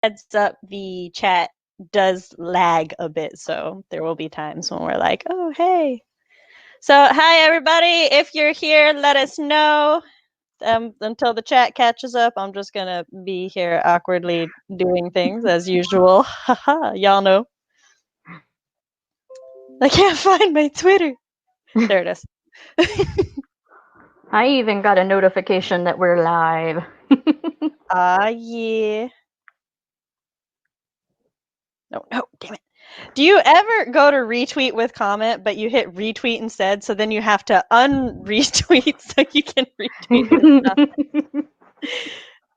heads up, the chat does lag a bit, so there will be times when we're like, oh, hey. So, hi, everybody. If you're here, let us know. Until the chat catches up, I'm just going to be here awkwardly doing things as usual. Haha, y'all know. I can't find my Twitter. There it is. I even got a notification that we're live. Yeah. No, damn it. Do you ever go to retweet with comment, but you hit retweet instead, so then you have to un-retweet so you can retweet with comment?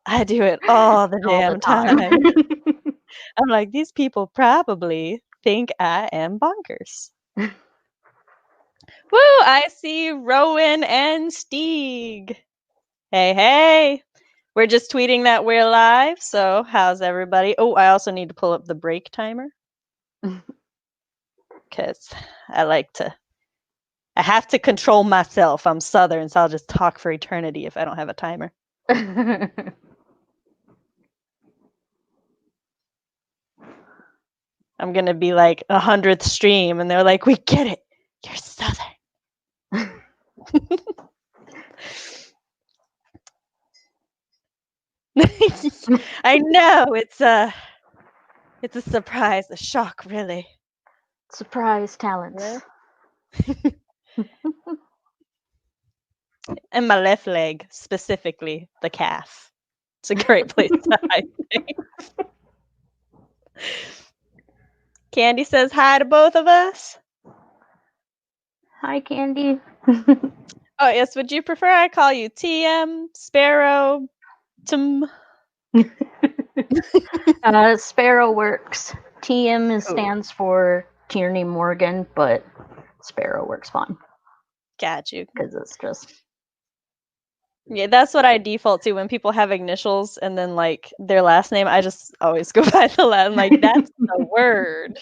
I do it all the damn time. I'm like, these people probably think I am bonkers. Woo! I see Rowan and Steeg. Hey. We're just tweeting that we're live, so how's everybody? Oh, I also need to pull up the break timer. Because I have to control myself. I'm Southern, so I'll just talk for eternity if I don't have a timer. I'm going to be like 100th stream, and they're like, we get it. You're Southern. I know. It's a surprise, a shock, really. Surprise talents. And my left leg, specifically the calf. It's a great place to hide things. Candy says hi to both of us. Hi, Candy. Oh, yes. Would you prefer I call you T.M.Sparrow? Sparrow works. TM stands for Tierney Morgan, but Sparrow works fine. Got you. Because it's just... Yeah, that's what I default to when people have initials and then, like, their last name. I just always go by the last. I'm like, that's the word.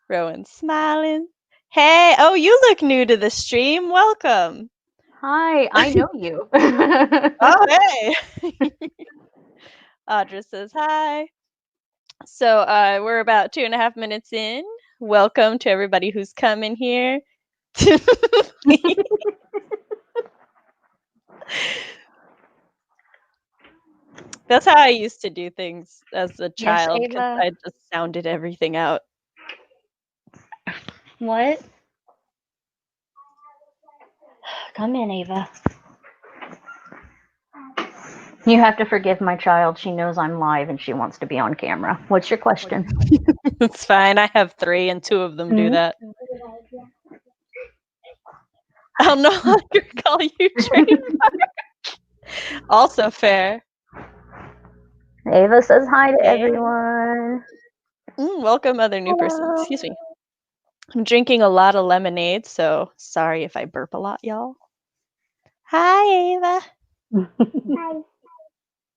Rowan smiling. Hey, oh, you look new to the stream. Welcome. Hi, I know you. Oh, hey. Audra says hi. So we're about 2.5 minutes in. Welcome to everybody who's coming here. That's how I used to do things as a child, because I just sounded everything out. What? Come in, Ava. You have to forgive my child. She knows I'm live and she wants to be on camera. What's your question? It's fine. I have 3 and 2 of them do that. I'll no longer call you trademark. Also fair. Ava says hi to everyone. Welcome, other new person. Excuse me. I'm drinking a lot of lemonade, so sorry if I burp a lot, y'all. Hi, Ava. Hi.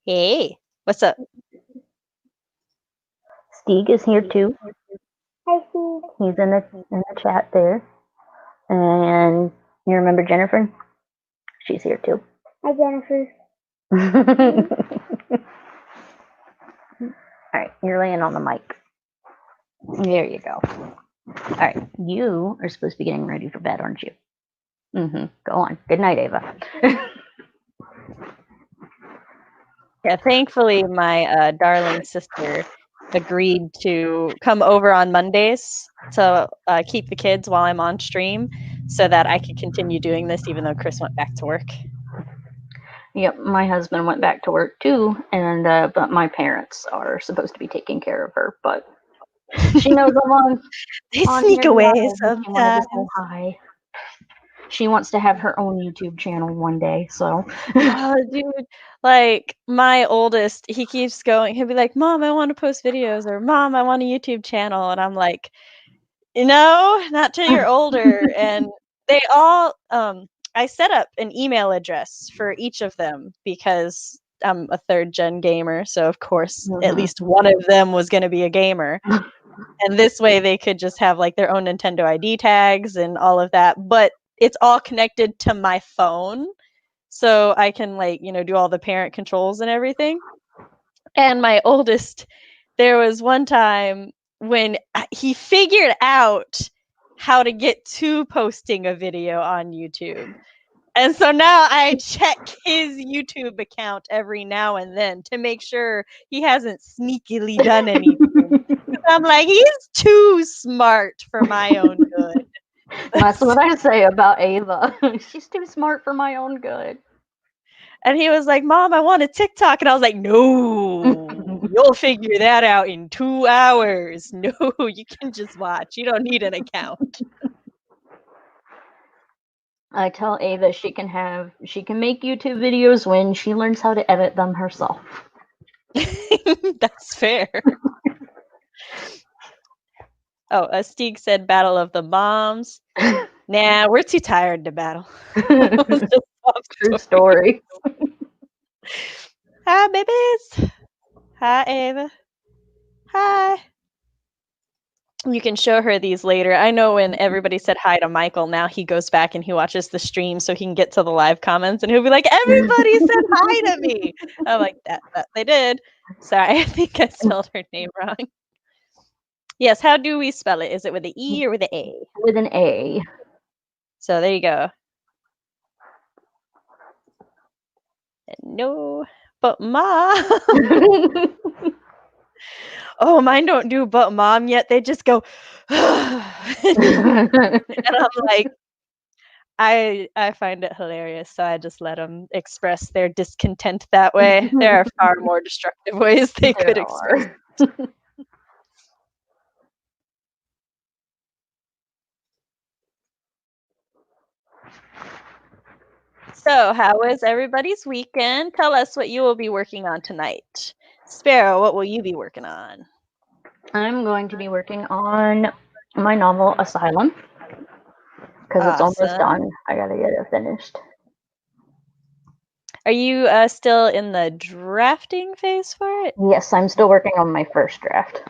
Hey, what's up? Steeg is here too. Hi, Steve. He's in the chat there. And you remember Jennifer? She's here too. Hi, Jennifer. All right, you're laying on the mic. There you go. All right, you are supposed to be getting ready for bed, aren't you? Go on. Good night, Ava. Yeah, thankfully, my darling sister agreed to come over on Mondays to keep the kids while I'm on stream so that I could continue doing this even though Chris went back to work. Yep, my husband went back to work too, and but my parents are supposed to be taking care of her, but she knows I'm on. They sneak away sometimes. She wanted to say hi. She wants to have her own YouTube channel one day, so. Oh, dude, like my oldest, he keeps going. He'll be like, "Mom, I want to post videos," or "Mom, I want a YouTube channel," and I'm like, "No, not till you're older." And they all, I set up an email address for each of them because I'm a 3rd-gen gamer, so of course at least one of them was going to be a gamer. And this way they could just have like their own Nintendo ID tags and all of that, but it's all connected to my phone, so I can, like, do all the parent controls and everything. And my oldest, there was one time when he figured out how to get to posting a video on YouTube. And so now I check his YouTube account every now and then to make sure he hasn't sneakily done anything. I'm like, he's too smart for my own good. That's what I say about Ava. She's too smart for my own good. And he was like, Mom, I want a TikTok. And I was like, no, you'll figure that out in 2 hours. No, you can just watch. You don't need an account. I tell Ava she can make YouTube videos when she learns how to edit them herself. That's fair. Oh, Stieg said Battle of the Moms. Nah, we're too tired to battle. True story. Hi, babies. Hi, Ava. Hi. You can show her these later. I know when everybody said hi to Michael, now he goes back and he watches the stream so he can get to the live comments and he'll be like, everybody said hi to me. I'm like, that they did. Sorry, I think I spelled her name wrong. Yes, how do we spell it? Is it with an E or with an A? With an A. So there you go. No, but Mom. Oh, mine don't do but Mom yet. They just go, and I'm like, I find it hilarious, so I just let them express their discontent that way. There are far more destructive ways they could express. So, how was everybody's weekend? Tell us what you will be working on tonight. Sparrow, what will you be working on? I'm going to be working on my novel Asylum because it's almost done. I gotta get it finished. Are you still in the drafting phase for it? Yes, I'm still working on my first draft.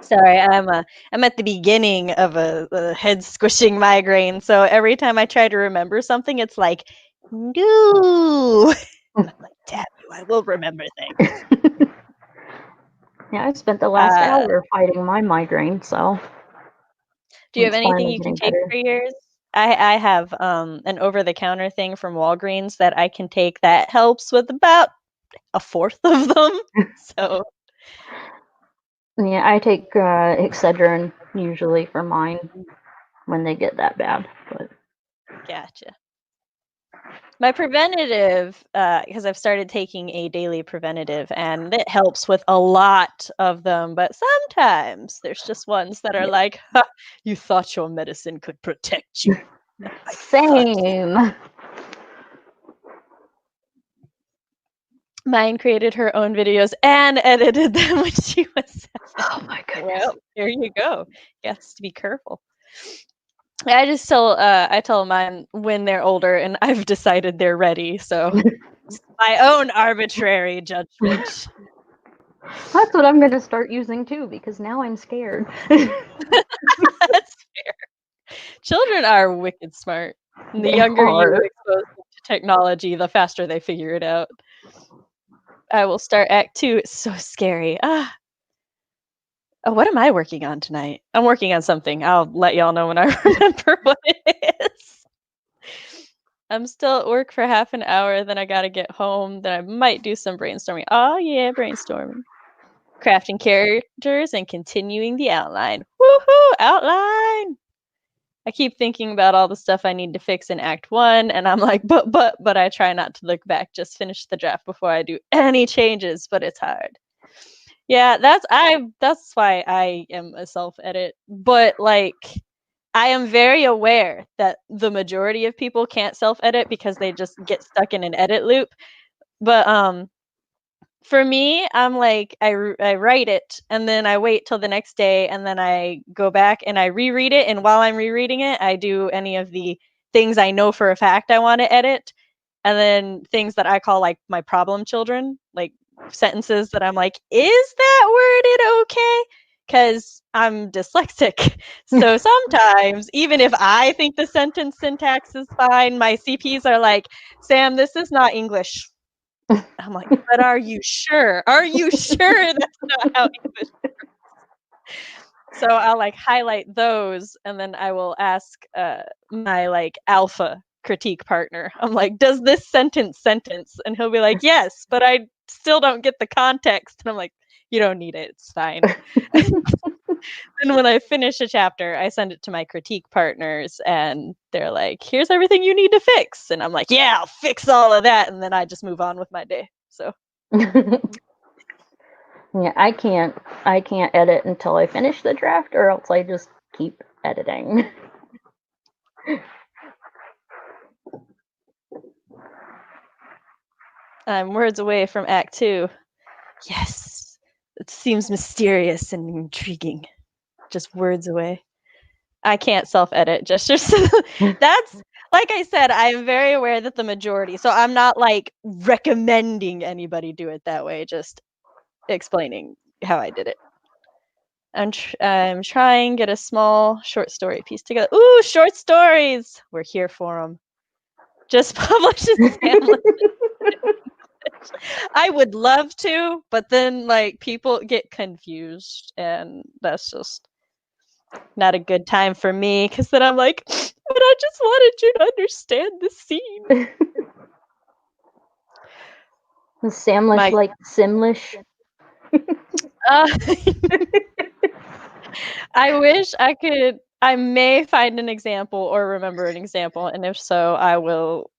Sorry, I'm at the beginning of a head squishing migraine, so every time I try to remember something, it's like, no. And I'm like, damn you, I will remember things. Yeah, I spent the last hour fighting my migraine, so. Do you have anything you can take for yours? I have an over-the-counter thing from Walgreens that I can take that helps with about a fourth of them. So yeah, I take Excedrin usually for mine when they get that bad. But gotcha. My preventative, because I've started taking a daily preventative, and it helps with a lot of them. But sometimes there's just ones that are like, "You thought your medicine could protect you." Same. Mine created her own videos and edited them when she was 7. Oh my goodness. Well, there you go. You have to be careful. I just tell mine when they're older and I've decided they're ready. So it's my own arbitrary judgment. That's what I'm going to start using too, because now I'm scared. That's fair. Children are wicked smart. And the younger you expose them to technology, the faster they figure it out. I will start Act 2. It's so scary. Oh, what am I working on tonight? I'm working on something. I'll let y'all know when I remember what it is. I'm still at work for half an hour, then I gotta get home, then I might do some brainstorming. Oh yeah, brainstorming. Crafting characters and continuing the outline. Woohoo, outline! I keep thinking about all the stuff I need to fix in Act 1, and I'm like, but I try not to look back, just finish the draft before I do any changes, but it's hard. Yeah, that's why I am a self-edit, but like I am very aware that the majority of people can't self-edit because they just get stuck in an edit loop. But for me, I'm like I write it and then I wait till the next day and then I go back and I reread it, and while I'm rereading it, I do any of the things I know for a fact I want to edit, and then things that I call like my problem children, like sentences that I'm like, is that worded okay? Because I'm dyslexic. So sometimes, even if I think the sentence syntax is fine, my CPs are like, Sam, this is not English. I'm like, but are you sure? Are you sure that's not how English works? So I'll like highlight those, and then I will ask my like alpha critique partner. I'm like, does this sentence? And he'll be like, yes, but I still don't get the context. And I'm like, you don't need it. It's fine. And when I finish a chapter, I send it to my critique partners, and they're like, here's everything you need to fix. And I'm like, yeah, I'll fix all of that. And then I just move on with my day. So Yeah, I can't edit until I finish the draft, or else I just keep editing. I'm words away from Act 2. Yes, it seems mysterious and intriguing. Just words away. I can't self-edit gestures. That's, like I said, I'm very aware that the majority, so I'm not like recommending anybody do it that way, just explaining how I did it. I'm trying to get a small short story piece together. Ooh, short stories! We're here for them. Just publish in Sam. I would love to, but then like people get confused, and that's just not a good time for me, because then I'm like, but I just wanted you to understand the scene. Samlish like Simlish. I wish I could. I may find an example or remember an example, and if so, I will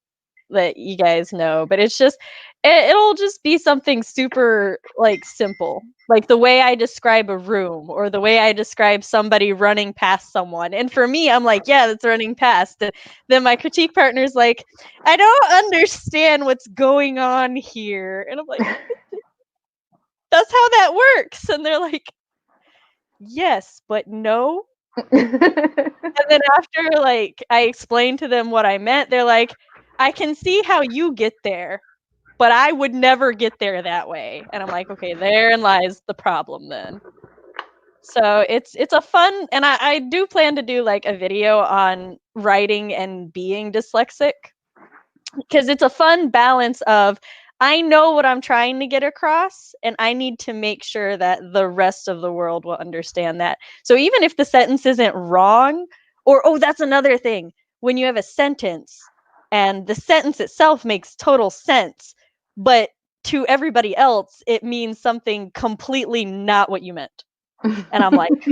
let you guys know. But it's just, it'll just be something super like simple, like the way I describe a room or the way I describe somebody running past someone. And for me, I'm like, yeah, that's running past. And then my critique partner's like, I don't understand what's going on here. And I'm like, that's how that works. And they're like, yes, but no. And then after like I explained to them what I meant, they're like, I can see how you get there, but I would never get there that way. And I'm like, okay, therein lies the problem then. So it's a fun, and I do plan to do like a video on writing and being dyslexic, because it's a fun balance of, I know what I'm trying to get across, and I need to make sure that the rest of the world will understand that. So even if the sentence isn't wrong, or, oh, that's another thing. When you have a sentence and the sentence itself makes total sense, but to everybody else, it means something completely not what you meant. And I'm like,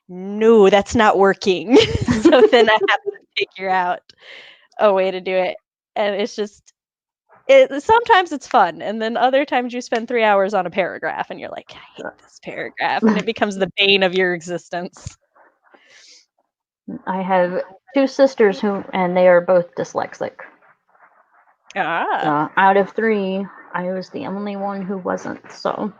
no, that's not working. So then I have to figure out a way to do it. And it's just, sometimes it's fun, and then other times you spend 3 hours on a paragraph and you're like, I hate this paragraph, and it becomes the bane of your existence. I have 2 sisters and they are both dyslexic. Out of 3, I was the only one who wasn't, so.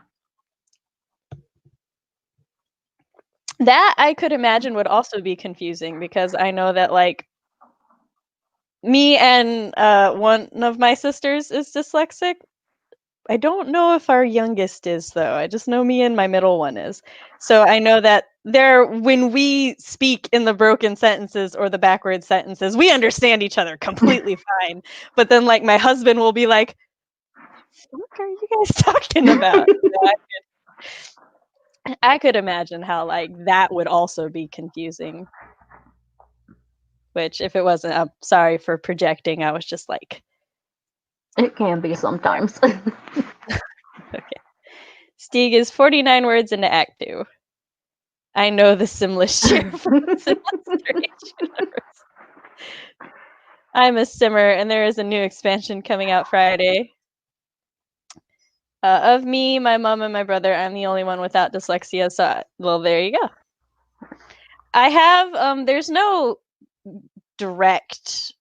That I could imagine would also be confusing, because I know that like me and one of my sisters is dyslexic. I don't know if our youngest is, though. I just know me and my middle one is. So I know that when we speak in the broken sentences or the backward sentences, we understand each other completely fine. But then like my husband will be like, what are you guys talking about? I could imagine how like that would also be confusing. Which, if it wasn't, I'm sorry for projecting. I was just like, it can be sometimes. okay. Stieg is 49 words into Act 2. I know the Simlish cheer from I'm a simmer, and there is a new expansion coming out Friday. Of me, my mom, and my brother, I'm the only one without dyslexia, so, well, there you go. I have, there's no direct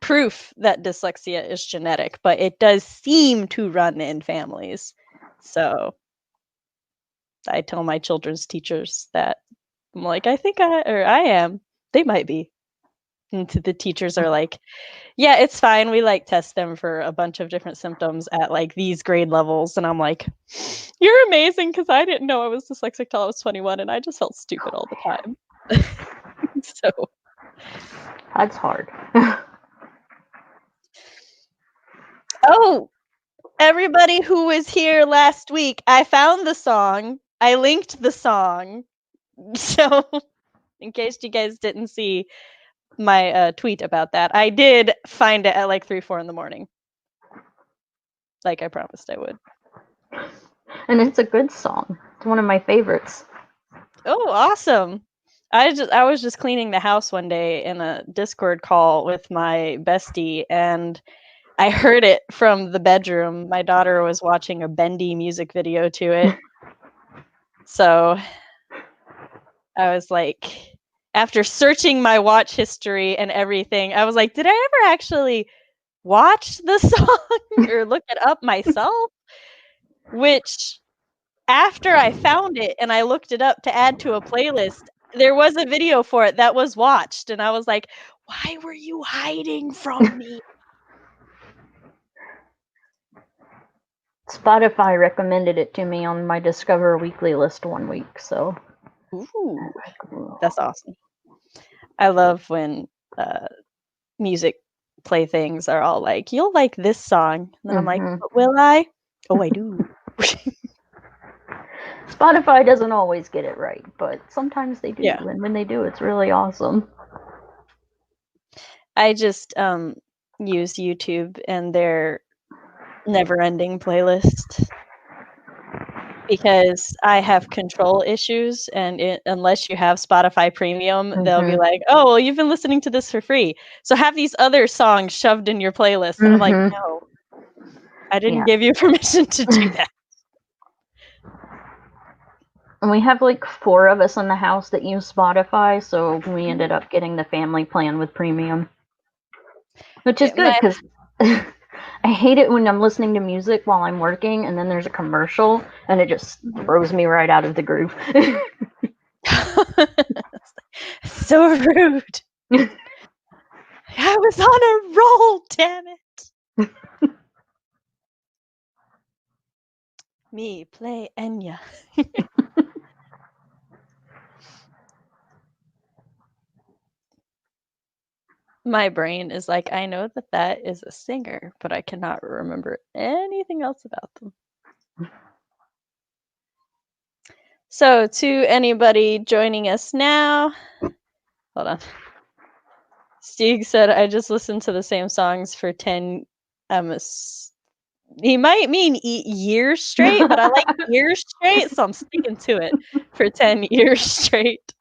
proof that dyslexia is genetic, but it does seem to run in families. So I tell my children's teachers that I'm like, I think I am. They might be. And the teachers are like, yeah, it's fine. We like test them for a bunch of different symptoms at like these grade levels. And I'm like, you're amazing, because I didn't know I was dyslexic till I was 21, and I just felt stupid all the time. So that's hard. Oh, everybody who was here last week, I found the song. I linked the song. So, in case you guys didn't see my tweet about that, I did find it at like 3, 4 in the morning. Like I promised I would. And it's a good song. It's one of my favorites. Oh, awesome. I was just cleaning the house one day in a Discord call with my bestie, and I heard it from the bedroom. My daughter was watching a bendy music video to it. So I was like, after searching my watch history and everything, I was like, did I ever actually watch the song or look it up myself? Which, after I found it and I looked it up to add to a playlist, there was a video for it that was watched, and I was like, why were you hiding from me? Spotify recommended it to me on my Discover Weekly list one week, so. Ooh, that's awesome. I love when music playthings are all like, you'll like this song. And then I'm like, but will I? Oh, I do. Spotify doesn't always get it right, but sometimes they do. Yeah. And when they do, it's really awesome. I just use YouTube and their never-ending playlist because I have control issues, and unless you have Spotify Premium, they'll be like, oh, well, you've been listening to this for free, so have these other songs shoved in your playlist. And I'm like, no, I didn't give you permission to do that. And we have like 4 of us in the house that use Spotify, so we ended up getting the family plan with premium. Which is good, because I hate it when I'm listening to music while I'm working and then there's a commercial and it just throws me right out of the groove. So rude. I was on a roll, damn it. Me play Enya. My brain is like, I know that that is a singer, but I cannot remember anything else about them. So, to anybody joining us now, hold on. Stieg said, I just listened to the same songs for 10, he might mean years straight, but I like years straight, so I'm sticking to it for 10 years straight.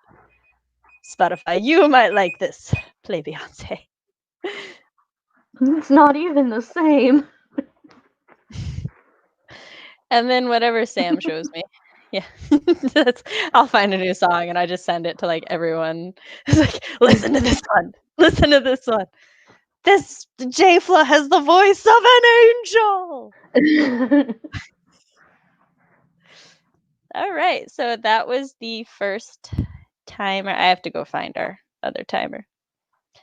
Spotify, you might like this. Play Beyonce. It's not even the same. And then whatever Sam shows me. Yeah. I'll find a new song and I just send it to like everyone. It's like, listen to this one. Listen to this one. This J-Fla has the voice of an angel. All right. So that was the first timer. I have to go find our other timer.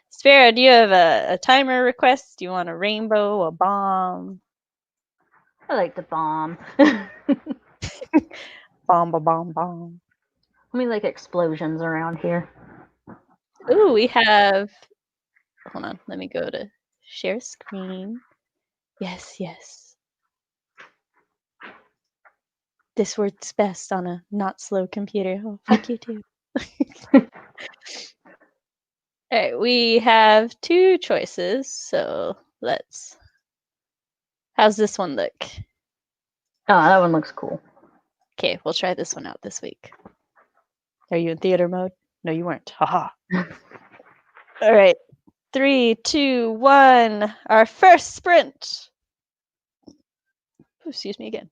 Sparrow, do you have a timer request? Do you want a rainbow, a bomb? I like the bomb. Bomb, bomb, bomb. We like explosions around here. Ooh, we have. Hold on. Let me go to share screen. Yes, yes. This works best on a not slow computer. Oh, fuck you too. All right, we have 2 choices. So let's. How's this one look? Oh, that one looks cool. Okay, we'll try this one out this week. Are you in theater mode? No, you weren't. Haha. All right. 3, 2, 1. Our first sprint. Ooh, excuse me again.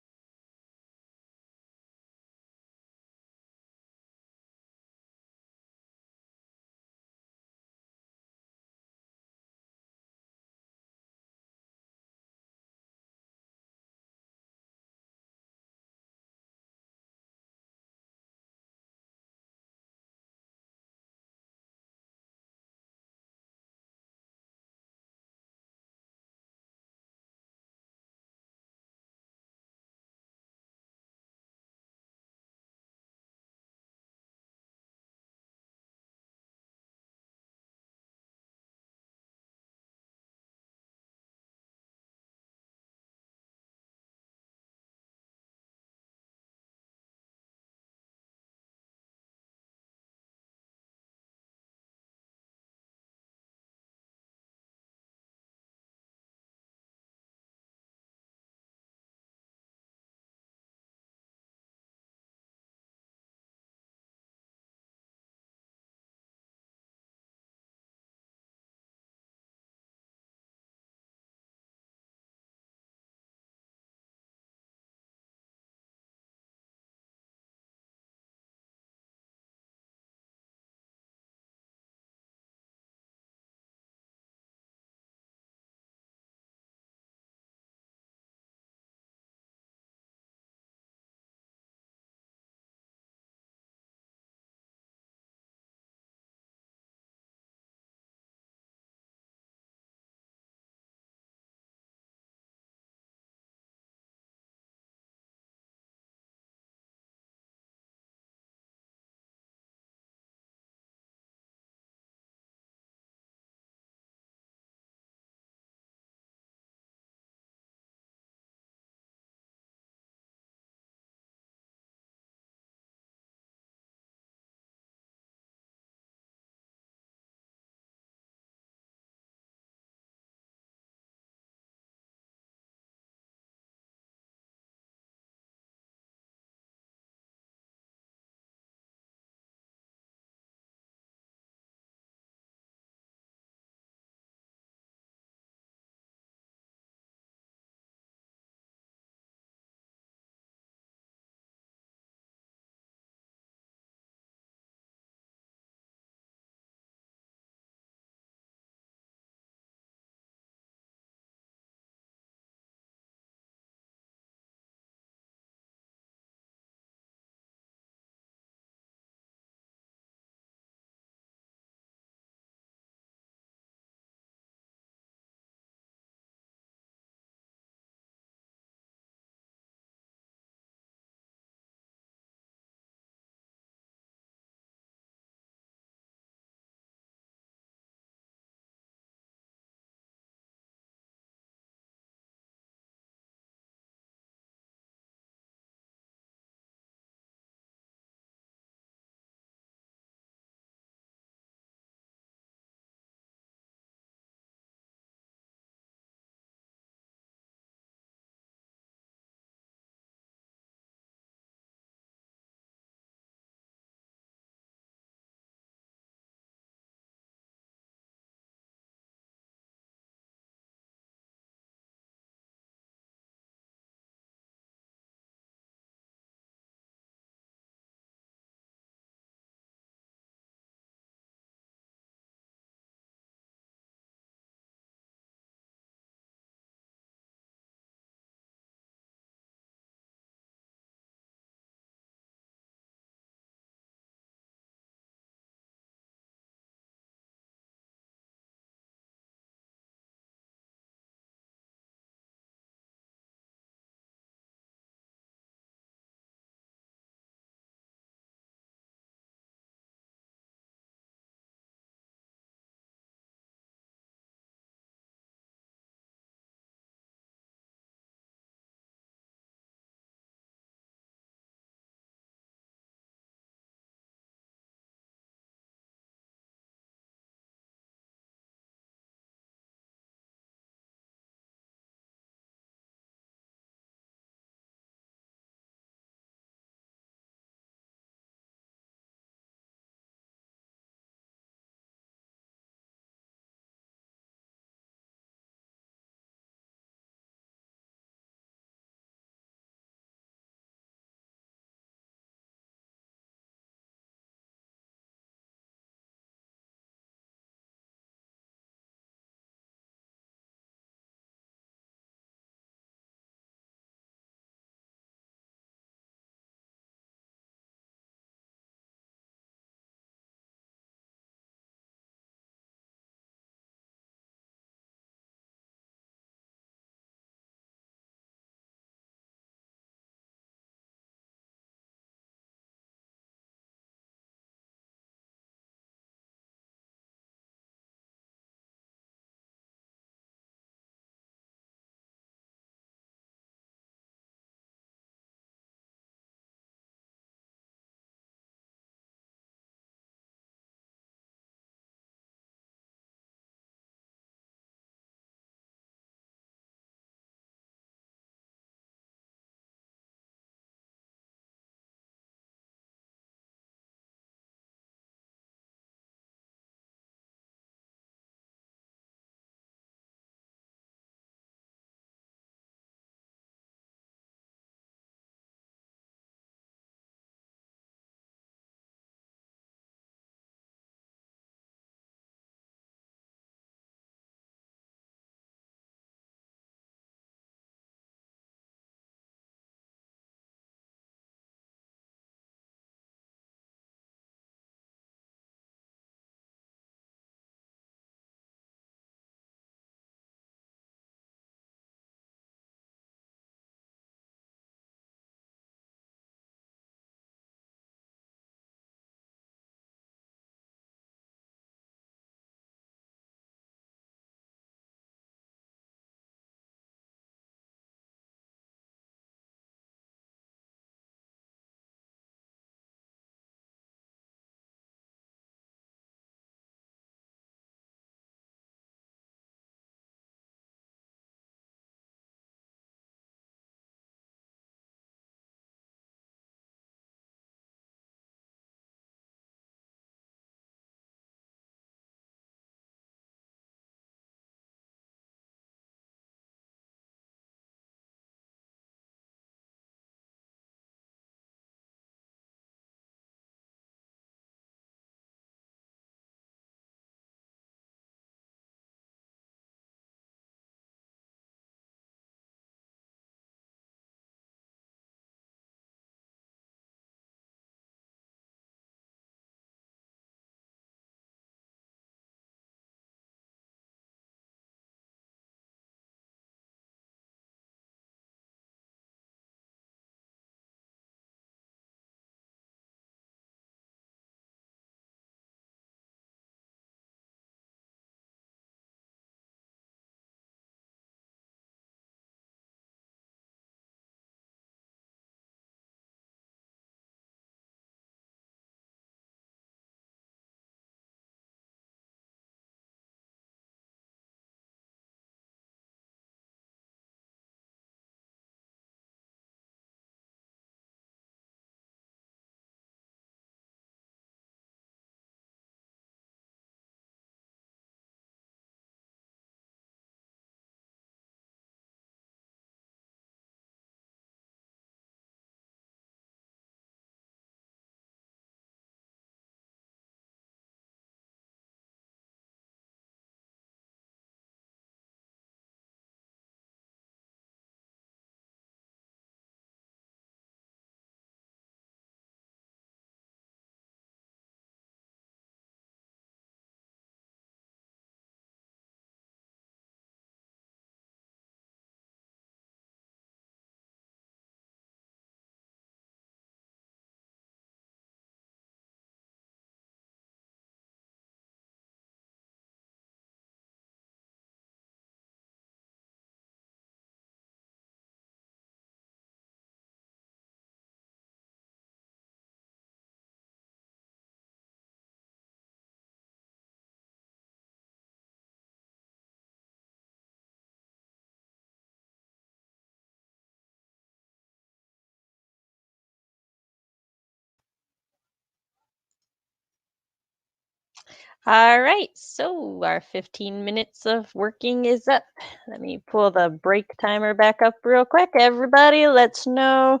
All right, so our 15 minutes of working is up. Let me pull the break timer back up real quick. Everybody, let's know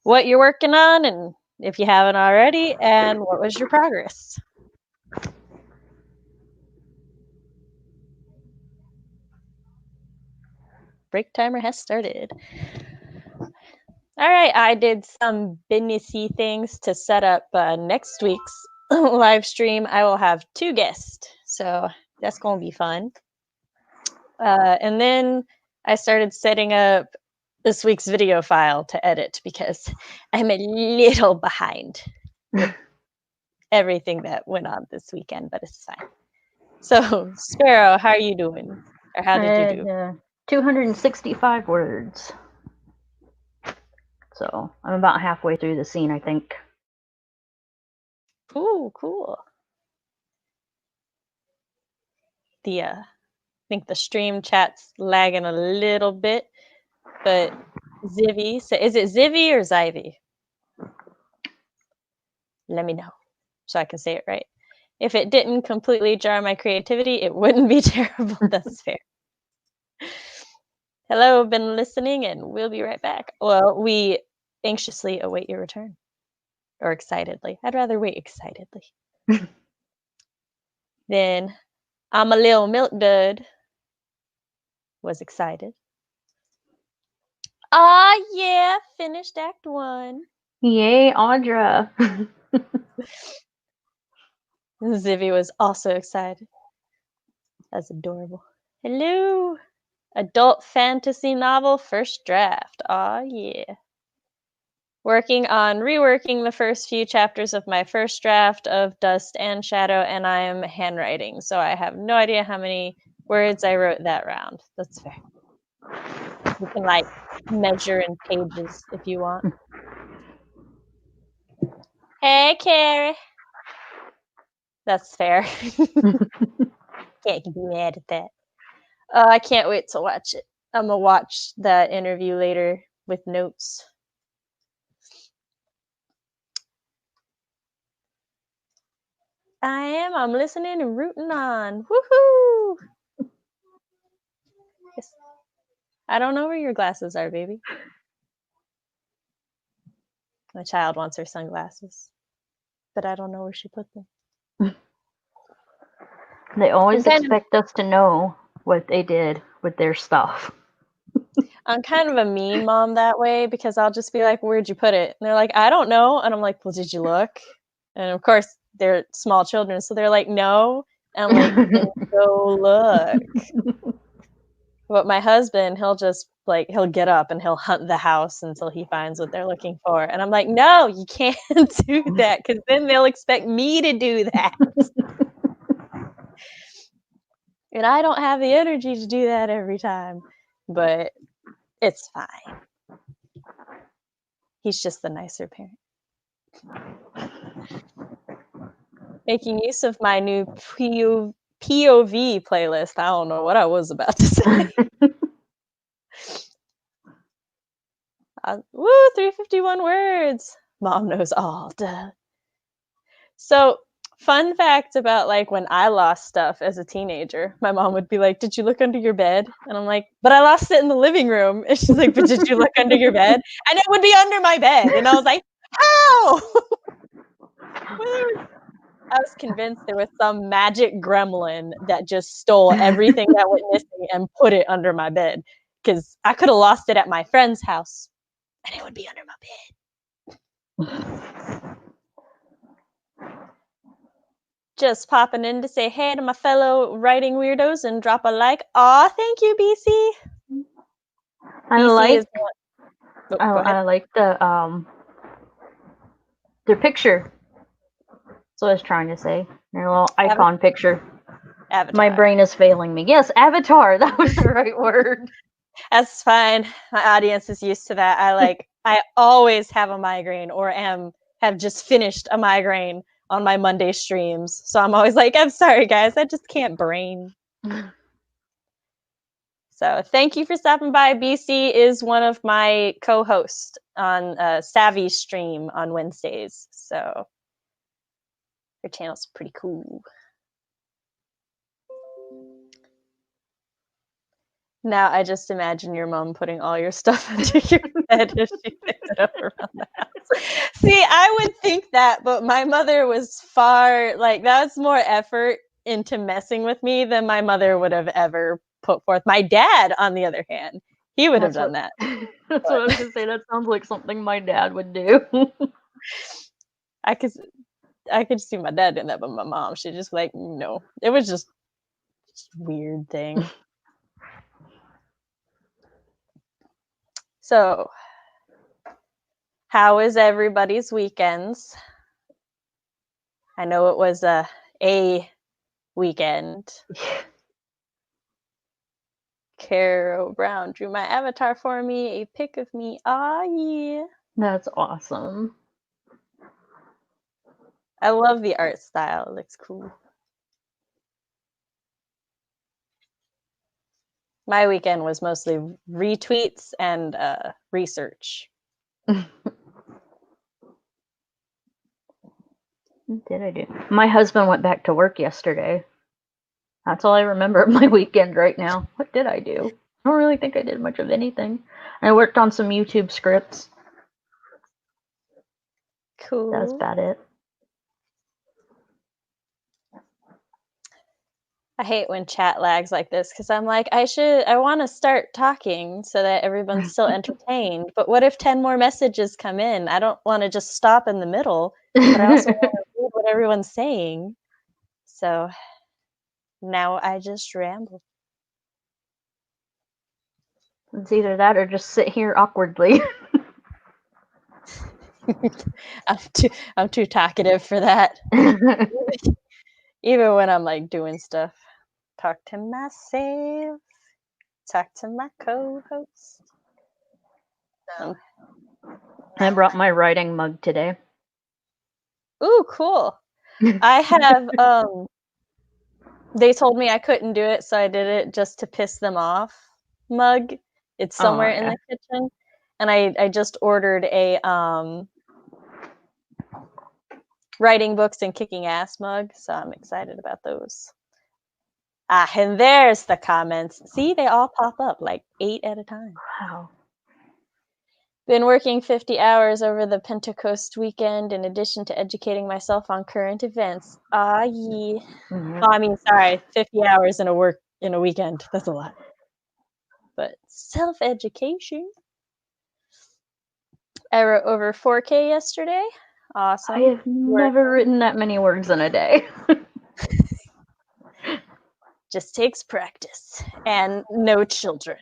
what you're working on and if you haven't already, and what was your progress. Break timer has started. All right, I did some businessy things to set up next week's live stream. I will have 2 guests, so that's going to be fun. And then I started setting up this week's video file to edit because I'm a little behind with everything that went on this weekend, but it's fine. So, Sparrow, how are you doing? Or how did you do? 265 words. So I'm about halfway through the scene, I think. Cool. I think the stream chat's lagging a little bit, but Zivy, so is it Zivy or Zivy? Let me know so I can say it right. If it didn't completely jar my creativity, it wouldn't be terrible. That's fair. Hello, been listening, and we'll be right back. Well, we anxiously await your return. Or excitedly. I'd rather wait excitedly. Then I'm a little milk dud. Was excited. Ah, yeah, finished Act 1. Yay, Audra. Zivy was also excited. That's adorable. Hello. Adult fantasy novel first draft. Aw, yeah. Working on reworking the first few chapters of my first draft of Dust and Shadow, and I am handwriting, so I have no idea how many words I wrote that round. That's fair. You can, like, measure in pages if you want. Hey, Carrie. That's fair. Can't be mad at that. I can't wait to watch it. I'm gonna watch that interview later with notes. I'm listening and rooting on. Woohoo! Yes. I don't know where your glasses are, baby. My child wants her sunglasses, but I don't know where she put them. They always expect us to know what they did with their stuff. I'm kind of a mean mom that way because I'll just be like, where'd you put it? And they're like, I don't know. And I'm like, well, did you look? And of course, they're small children, so they're like, no. And I'm like, then go look. But my husband, he'll get up and he'll hunt the house until he finds what they're looking for. And I'm like, no, you can't do that because then they'll expect me to do that. And I don't have the energy to do that every time. But it's fine. He's just the nicer parent. Making use of my new POV playlist. I don't know what I was about to say. Woo, 351 words. Mom knows all. Duh. So, fun fact about like when I lost stuff as a teenager, my mom would be like, "Did you look under your bed?" And I'm like, "But I lost it in the living room." And she's like, "But did you look under your bed?" And it would be under my bed. And I was like, "How?" I was convinced there was some magic gremlin that just stole everything that went missing and put it under my bed. Because I could have lost it at my friend's house and it would be under my bed. Just popping in to say hey to my fellow writing weirdos and drop a like. Aw, thank you, BC. I like their picture. That's what I was trying to say. Their little icon picture. Avatar. My brain is failing me. Yes, avatar. That was the right word. That's fine. My audience is used to that. I always have a migraine or have just finished a migraine on my Monday streams. So I'm always like, I'm sorry, guys. I just can't brain. So thank you for stopping by. BC is one of my co-hosts on Savvy Stream on Wednesdays. So her channel's pretty cool. Now I just imagine your mom putting all your stuff under your bed as she picked it up around the house. See, I would think that, but my mother was far, like, that's more effort into messing with me than my mother would have ever put forth. My dad, on the other hand, he would have done that. That's what I was gonna say. That sounds like something my dad would do. I could see my dad doing that, but my mom, she just like, no. It was just a weird thing. So, how is everybody's weekends? I know it was a weekend. Caro Brown drew my avatar for me, a pic of me. Ah, yeah. That's awesome. I love the art style. It looks cool. My weekend was mostly retweets and research. What did I do? My husband went back to work yesterday. That's all I remember of my weekend right now. What did I do? I don't really think I did much of anything. I worked on some YouTube scripts. Cool. That's about it. I hate when chat lags like this because I'm like, I want to start talking so that everyone's still entertained. But what if 10 more messages come in? I don't want to just stop in the middle, but I also want to read what everyone's saying. So now I just ramble. It's either that or just sit here awkwardly. I'm too talkative for that. Even when I'm like doing stuff. Talk to myself. Talk to my co-host. I brought my writing mug today. Ooh, cool. I have they told me I couldn't do it, so I did it just to piss them off mug. It's somewhere in the kitchen. And I just ordered a writing books and kicking ass mug, so I'm excited about those. Ah, and there's the comments. See, they all pop up like 8 at a time. Wow. Been working 50 hours over the Pentecost weekend in addition to educating myself on current events. Ah, yeah. Mm-hmm. Oh, I mean, sorry, 50 hours in a weekend. That's a lot. But self-education. I wrote over 4K yesterday. Awesome. I have never written that many words in a day. Just takes practice and no children.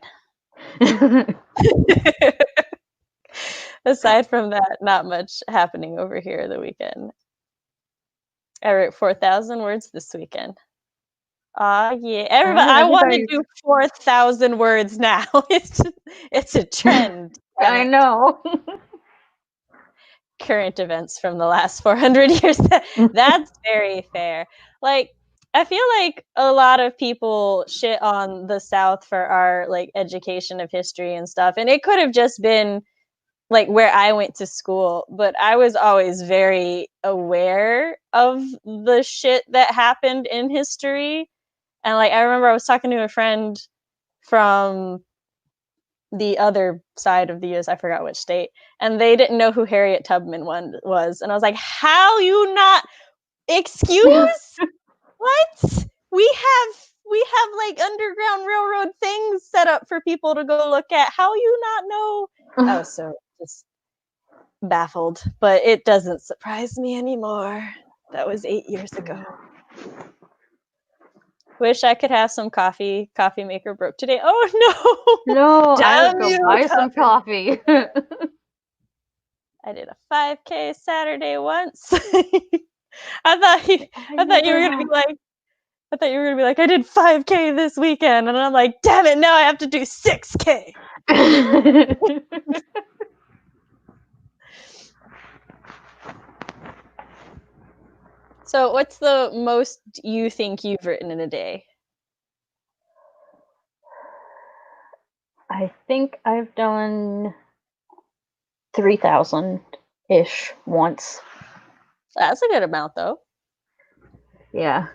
Aside from that, not much happening over here the weekend. I wrote 4,000 words this weekend. Yeah. Everybody, I want to do 4,000 words now. It's a trend. I know. Current events from the last 400 years. That's very fair. Like, I feel like a lot of people shit on the South for our like education of history and stuff, and it could have just been like where I went to school, but I was always very aware of the shit that happened in history. And like I remember I was talking to a friend from the other side of the US, I forgot which state, and they didn't know who Harriet Tubman was. And I was like, how you not excuse? What? We have like Underground Railroad things set up for people to go look at. How you not know? I was so just baffled, but it doesn't surprise me anymore. That was 8 years ago. Wish I could have some coffee. Coffee maker broke today. Oh no! No, I have to go buy some coffee. I did a 5K Saturday once. I thought you were gonna be like, I did 5K this weekend, and I'm like, damn it, now I have to do 6K. So, what's the most you think you've written in a day? I think I've done 3,000-ish once. That's a good amount, though. Yeah.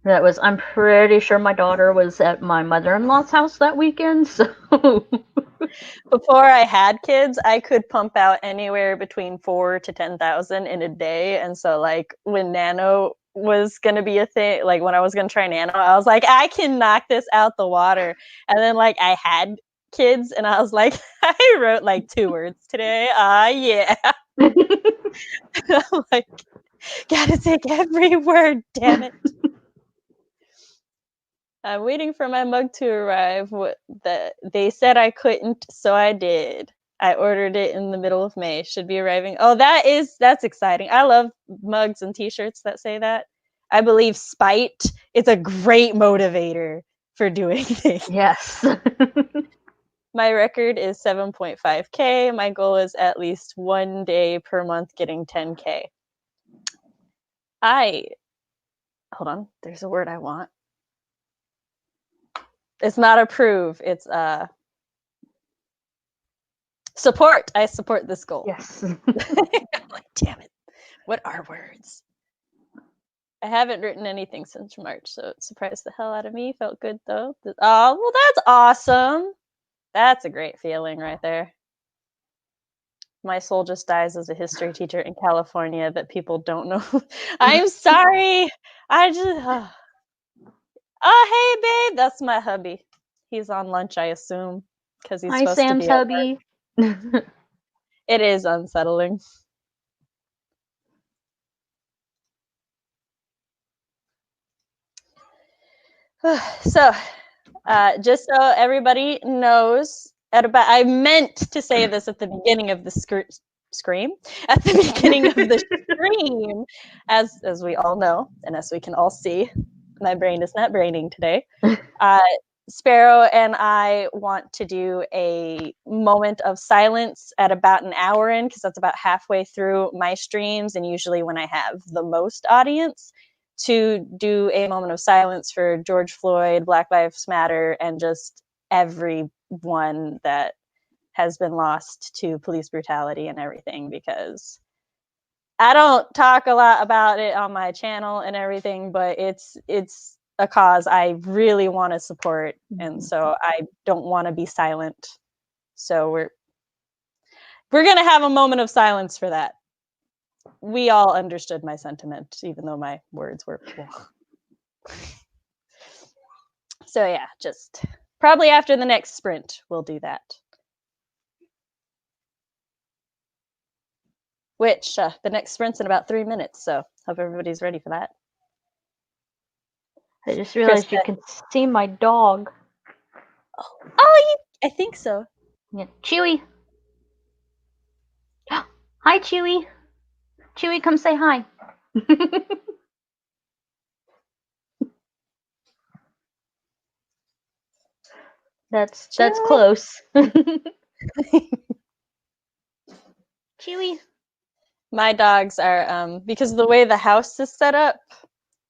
I'm pretty sure my daughter was at my mother-in-law's house that weekend, so. Before I had kids, I could pump out anywhere between 4 to 10,000 in a day. And so like when Nano was going to be a thing, like when I was going to try Nano, I was like, I can knock this out the water. And then like I had kids and I was like, I wrote like 2 words today. Yeah. I'm like, gotta take every word, damn it. I'm waiting for my mug to arrive. They said I couldn't, so I did. I ordered it in the middle of May. Should be arriving. Oh, that's exciting. I love mugs and t-shirts that say that. I believe spite is a great motivator for doing things. Yes. My record is 7.5K. My goal is at least 1 day per month getting 10K. Hold on, there's a word I want. It's not approve, it's support. I support this goal. Yes. I'm like, damn it. What are words? I haven't written anything since March, so it surprised the hell out of me. Felt good though. Oh, well, that's awesome. That's a great feeling right there. My soul just dies as a history teacher in California that people don't know. I'm sorry. I just. Oh, hey, babe. That's my hubby. He's on lunch, I assume, because he's Hi, supposed Sam's to be hubby. It is unsettling. So, just so everybody knows, I meant to say this at the beginning of the scream, at the beginning of the stream, as we all know, and as we can all see, my brain is not braining today. Sparrow and I want to do a moment of silence at about an hour in, because that's about halfway through my streams, and usually when I have the most audience, to do a moment of silence for George Floyd, Black Lives Matter, and just everyone that has been lost to police brutality and everything, because I don't talk a lot about it on my channel and everything, but it's a cause I really want to support, and so I don't want to be silent. So we're going to have a moment of silence for that. We all understood my sentiment, even though my words were. So yeah, just probably after the next sprint, we'll do that. Which the next sprint's in about 3 minutes, so hope everybody's ready for that. I just realized you can see my dog. Oh, I think so. Yeah. Chewy. Hi, Chewy. Chewy, come say hi. That's close. Chewy. My dogs are because of the way the house is set up,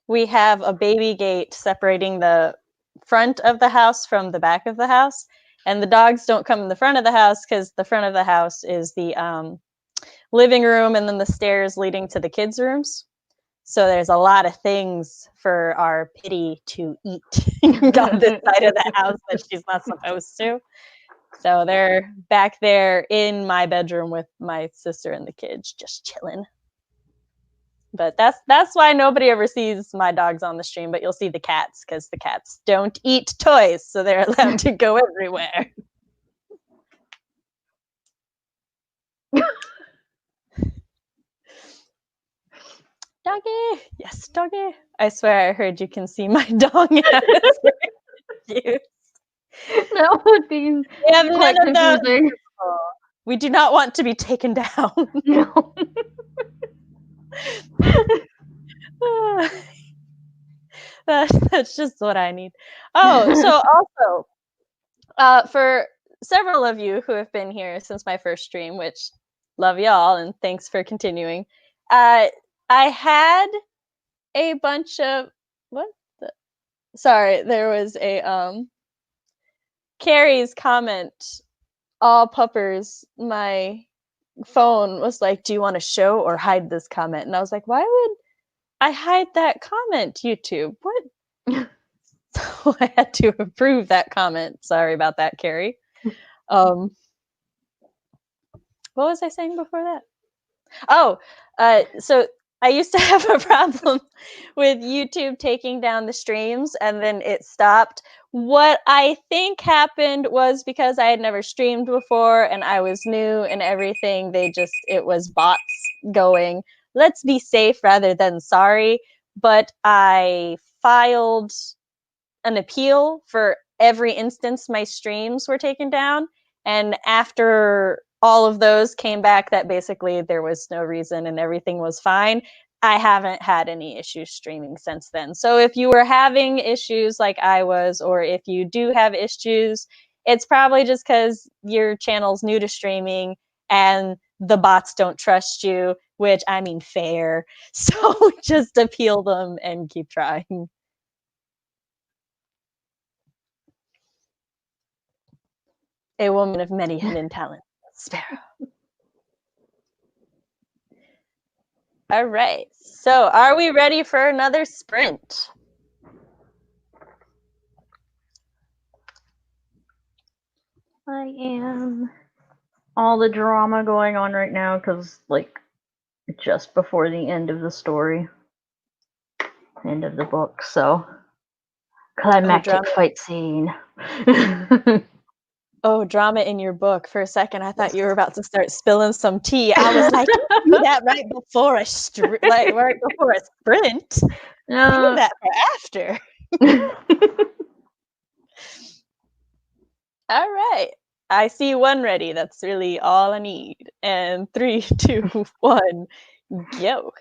we have a baby gate separating the front of the house from the back of the house, and the dogs don't come in the front of the house because the front of the house is the living room and then the stairs leading to the kids' rooms. So there's a lot of things for our Pitty to eat on this side of the house that she's not supposed to. So they're back there in my bedroom with my sister and the kids, just chilling. But that's why nobody ever sees my dogs on the stream, but you'll see the cats, because the cats don't eat toys, so they're allowed to go everywhere. Doggy! Yes, doggy! I swear I heard you can see my dog. Cute. That would be quite confusing. We do not want to be taken down. No. That's just what I need. Oh, so also, for several of you who have been here since my first stream, which love y'all and thanks for continuing, I had a bunch of sorry, there was a Carrie's comment, all puppers. My phone was like, do you want to show or hide this comment? And I was like, why would I hide that comment, YouTube? What? So I had to approve that comment. Sorry about that, Carrie. What was I saying before that? Oh, so I used to have a problem with YouTube taking down the streams and then it stopped. What I think happened was because I had never streamed before and I was new and everything, it was bots going, let's be safe rather than sorry. But I filed an appeal for every instance my streams were taken down. And after all of those came back that basically there was no reason and everything was fine, I haven't had any issues streaming since then. So if you were having issues like I was, or if you do have issues, it's probably just because your channel's new to streaming and the bots don't trust you, which I mean, fair. So just appeal them and keep trying. A woman of many hidden talents, Sparrow. All right. So, are we ready for another sprint? I am. All the drama going on right now because, like, just before the end of the story, end of the book, so climactic fight scene. Oh, drama in your book. For a second, I thought you were about to start spilling some tea. I was like, do that right before a sprint. No. Save that for after. All right. I see one ready. That's really all I need. And 3, 2, 1, go.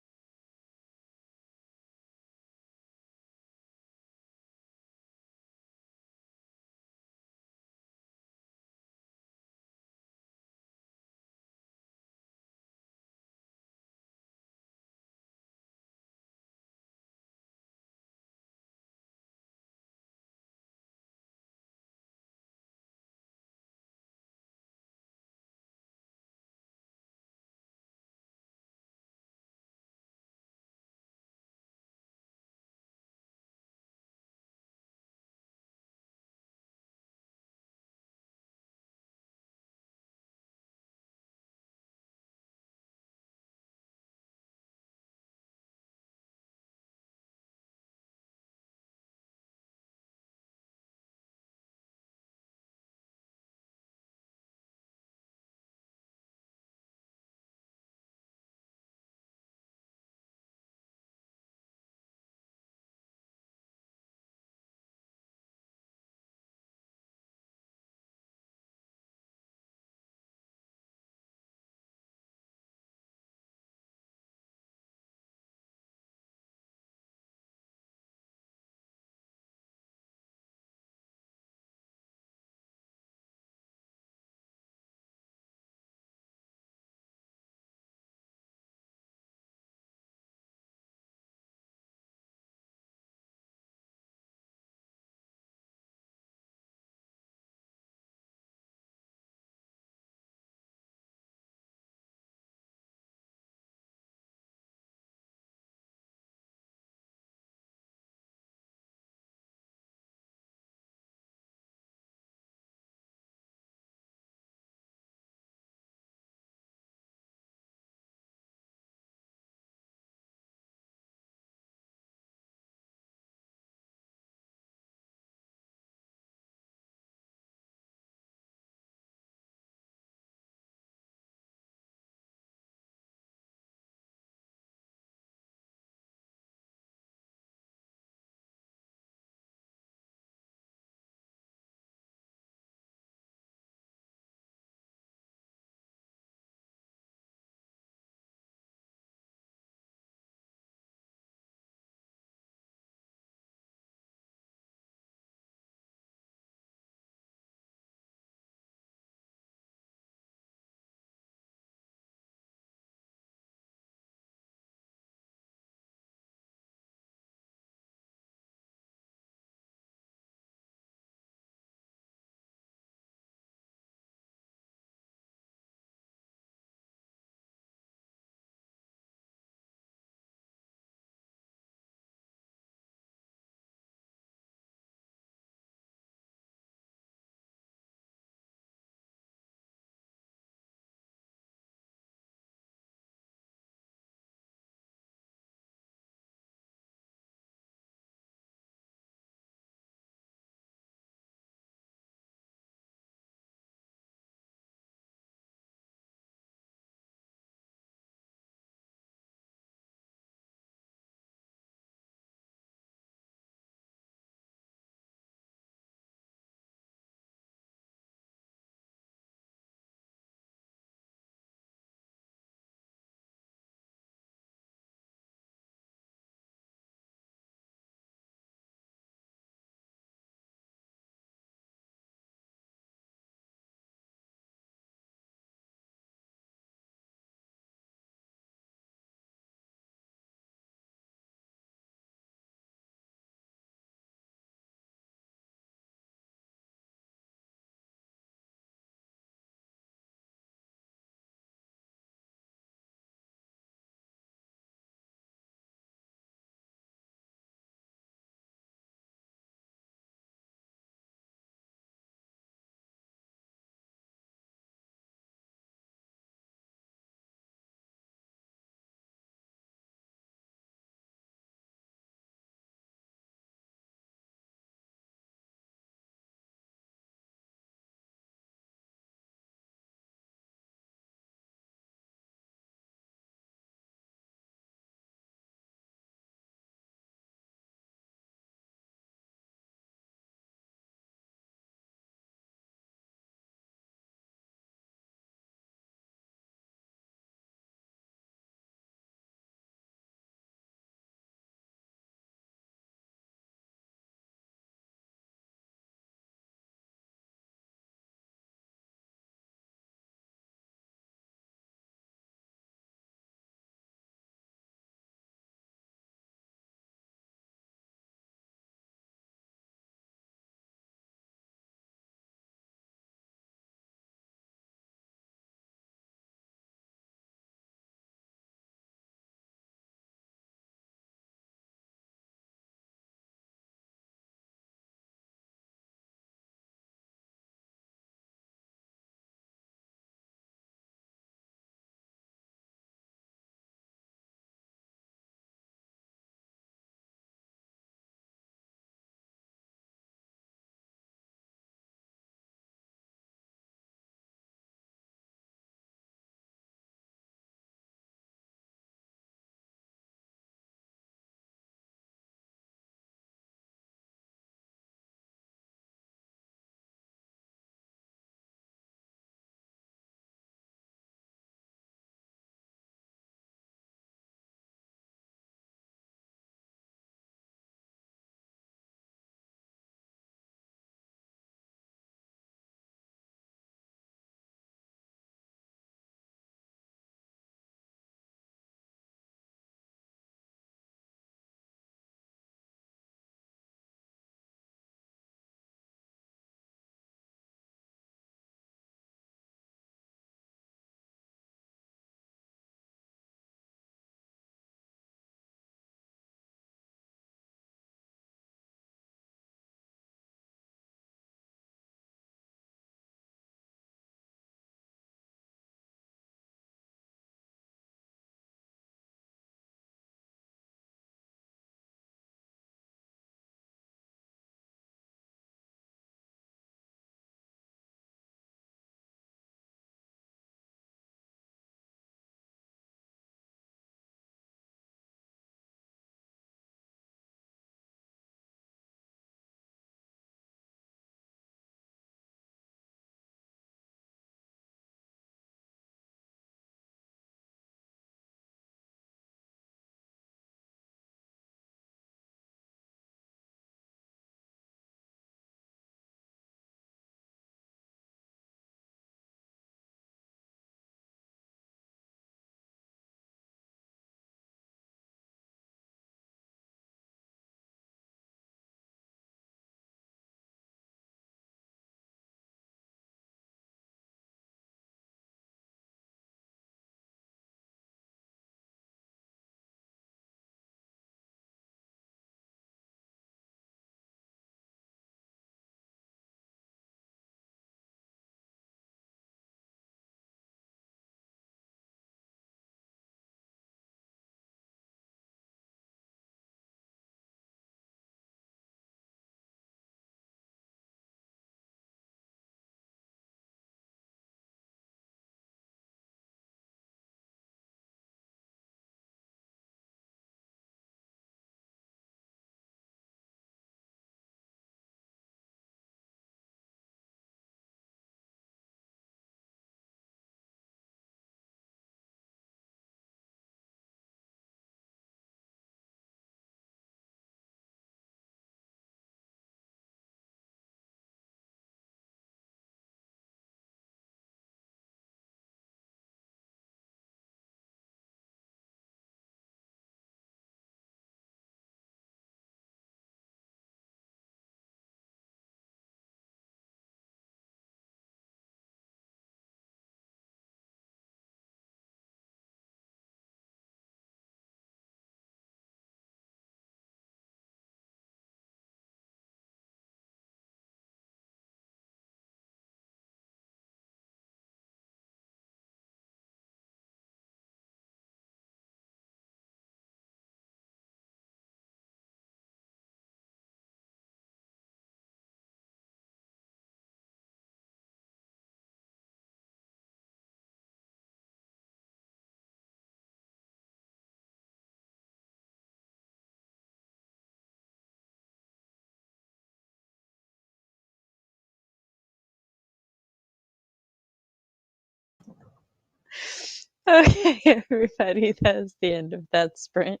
Okay, everybody, that's the end of that sprint.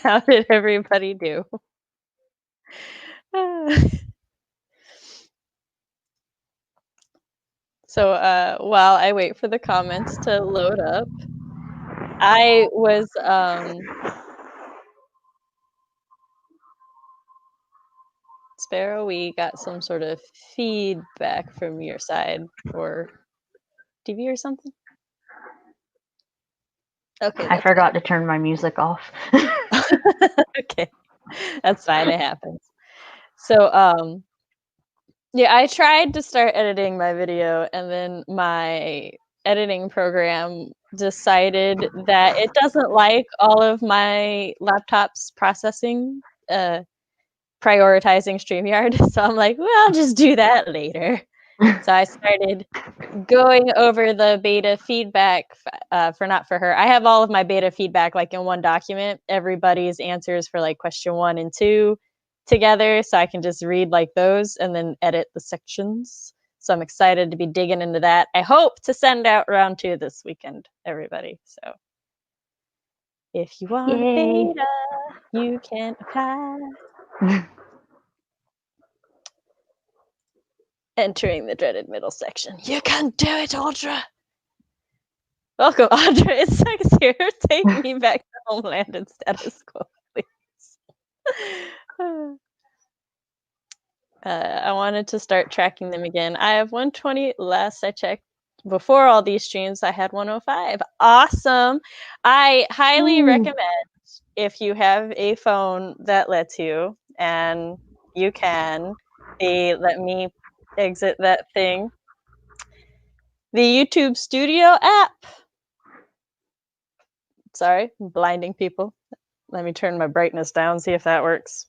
How did everybody do? So while I wait for the comments to load up, I was Sparrow, we got some sort of feedback from your side for TV or something? Okay, I forgot to turn my music off. Okay, that's fine, it happens. So yeah, I tried to start editing my video, and then my editing program decided that it doesn't like all of my laptop's processing, prioritizing StreamYard. So I'm like, well, I'll just do that later. So I started going over the beta feedback for Not For Her. I have all of my beta feedback like in one document, everybody's answers for like question 1 and 2 together, so I can just read like those and then edit the sections. So I'm excited to be digging into that. I hope to send out round 2 this weekend, everybody. So if you want a beta, you can apply. Entering the dreaded middle section. You can do it, Audra! Welcome, Audra. It's nice here. Take me back to homeland and status quo, please. I wanted to start tracking them again. I have 120. Last I checked, before all these streams, I had 105. Awesome. I highly recommend, if you have a phone that lets you, and you can, let me exit that thing, the YouTube Studio app. Sorry, I'm blinding people. Let me turn my brightness down, see if that works.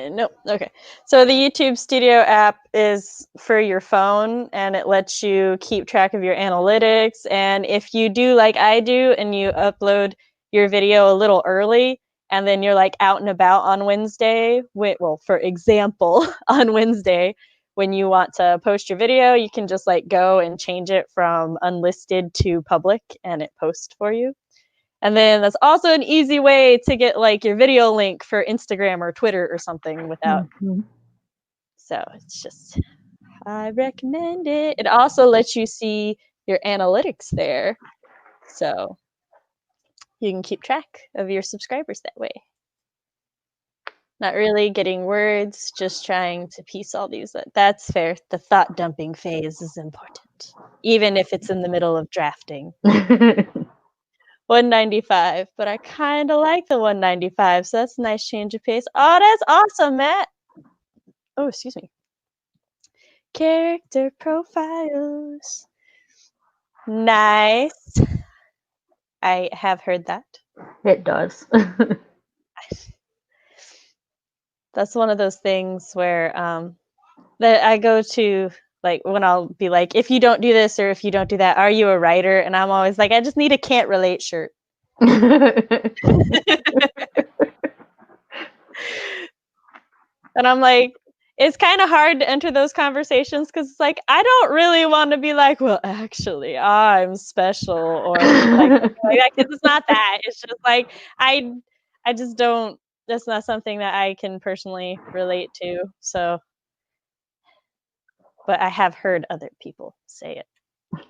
Nope. Okay. So the YouTube Studio app is for your phone, and it lets you keep track of your analytics. And if you do like I do and you upload your video a little early, and then you're like out and about on Wednesday, well, for example, on Wednesday, when you want to post your video, you can just like go and change it from unlisted to public, and it posts for you. And then that's also an easy way to get like your video link for Instagram or Twitter or something without. So it's just, I recommend it. It also lets you see your analytics there. So you can keep track of your subscribers that way. Not really getting words, just trying to piece all these. That's fair. The thought dumping phase is important, even if it's in the middle of drafting. 195, but I kind of like the 195, so that's a nice change of pace. Oh, that's awesome, Matt. Oh, excuse me. Character profiles. Nice. I have heard that. It does. That's one of those things where that I go to, like, when I'll be like, if you don't do this or if you don't do that, are you a writer? And I'm always like, I just need a can't relate shirt. And I'm like, it's kind of hard to enter those conversations because it's like, I don't really want to be like, well, actually, I'm special, or like that, because it's not that. It's just like, I just don't, that's not something that I can personally relate to. So, but I have heard other people say it.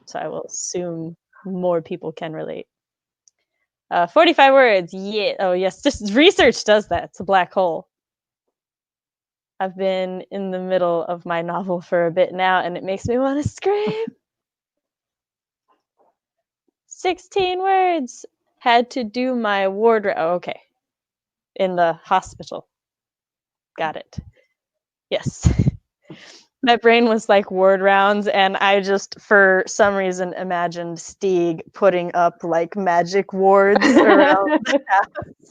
So I will assume more people can relate. 45 words. Yeah. Oh, yes. Just research does that. It's a black hole. I've been in the middle of my novel for a bit now, and it makes me want to scream. 16 words. Had to do my wardrobe. Oh, okay. In the hospital. Got it. Yes. My brain was like word rounds, and I just, for some reason, imagined Stieg putting up like magic wards around the house,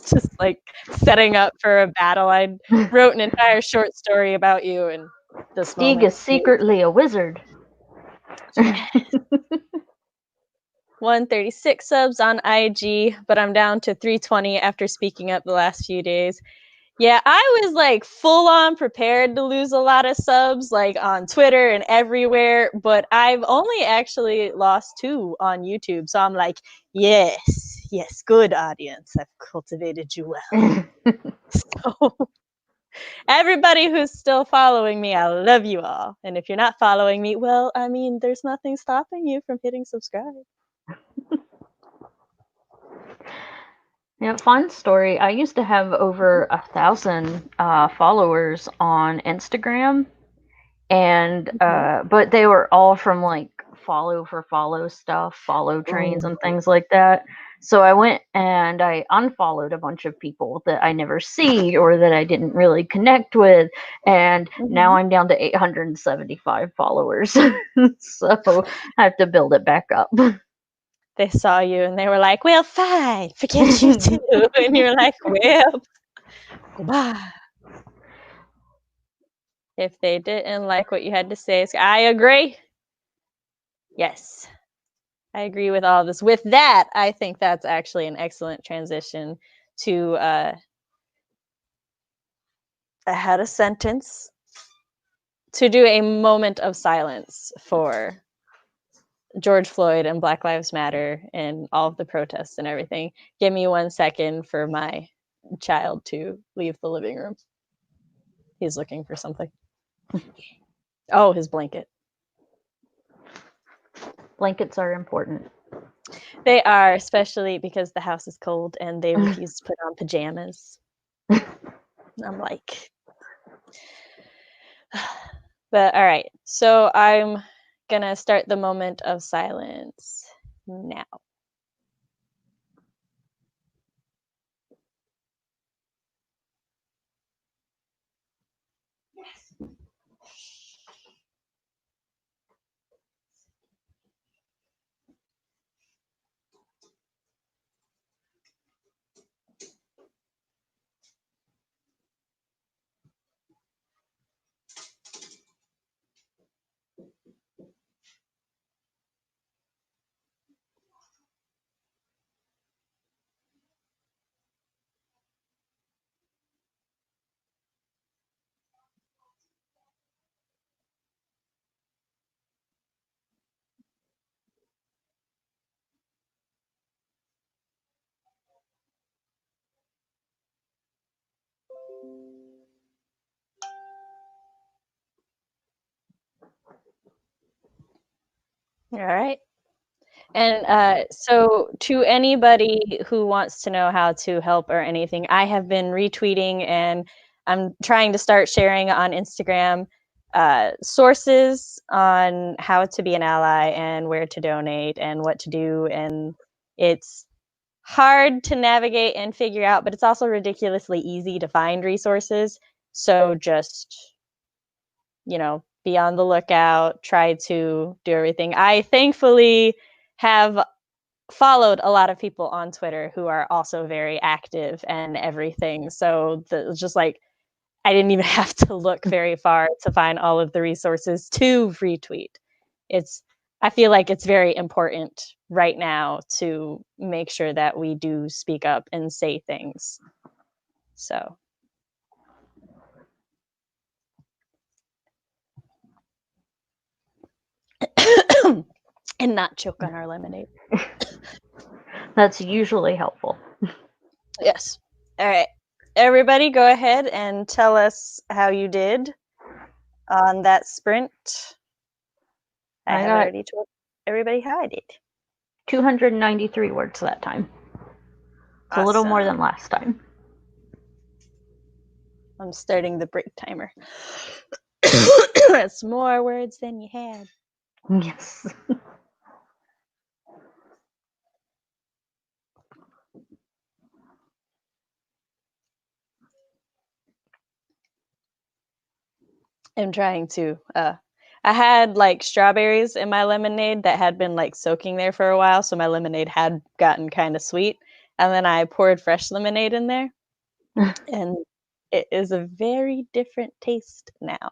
just like setting up for a battle. I wrote an entire short story about you, and this Stieg moment. is secretly a wizard. 136 subs on IG, but I'm down to 320 after speaking up the last few days. Yeah, I was like full on prepared to lose a lot of subs, like on Twitter and everywhere, but I've only actually lost 2 on YouTube. So I'm like, yes, good audience. I've cultivated you well. So everybody who's still following me, I love you all. And if you're not following me, well, I mean, there's nothing stopping you from hitting subscribe. Yeah, fun story. I used to have over 1,000 followers on Instagram, and but they were all from like follow for follow stuff, follow trains and things like that. So I went and I unfollowed a bunch of people that I never see or that I didn't really connect with, and now I'm down to 875 followers. So I have to build it back up. They saw you and they were like, well, fine, forget you too. And you're like, well, goodbye. If they didn't like what you had to say, I agree. Yes, I agree with all this. With that, I think that's actually an excellent transition to I had a sentence to do a moment of silence for George Floyd and Black Lives Matter and all of the protests and everything. Give me 1 second for my child to leave the living room. He's looking for something. Oh, his blanket. Blankets are important. They are, especially because the house is cold and they refuse to put on pajamas. I'm like, but all right. So I'm gonna start the moment of silence now. All right. And so to anybody who wants to know how to help or anything, I have been retweeting and I'm trying to start sharing on Instagram sources on how to be an ally and where to donate and what to do. And it's hard to navigate and figure out, but it's also ridiculously easy to find resources. So just, be on the lookout, try to do everything. I thankfully have followed a lot of people on Twitter who are also very active and everything. So it's just like I didn't even have to look very far to find all of the resources to retweet. I feel like it's very important right now to make sure that we do speak up and say things. So and not choke on our lemonade. That's usually helpful. Yes. All right. Everybody go ahead and tell us how you did on that sprint. I have already told everybody how I did. 293 words that time. It's a little more than last time. I'm starting the break timer. That's more words than you had. Yes. I'm trying to I had like strawberries in my lemonade that had been like soaking there for a while, so my lemonade had gotten kind of sweet. And then I poured fresh lemonade in there. And it is a very different taste now.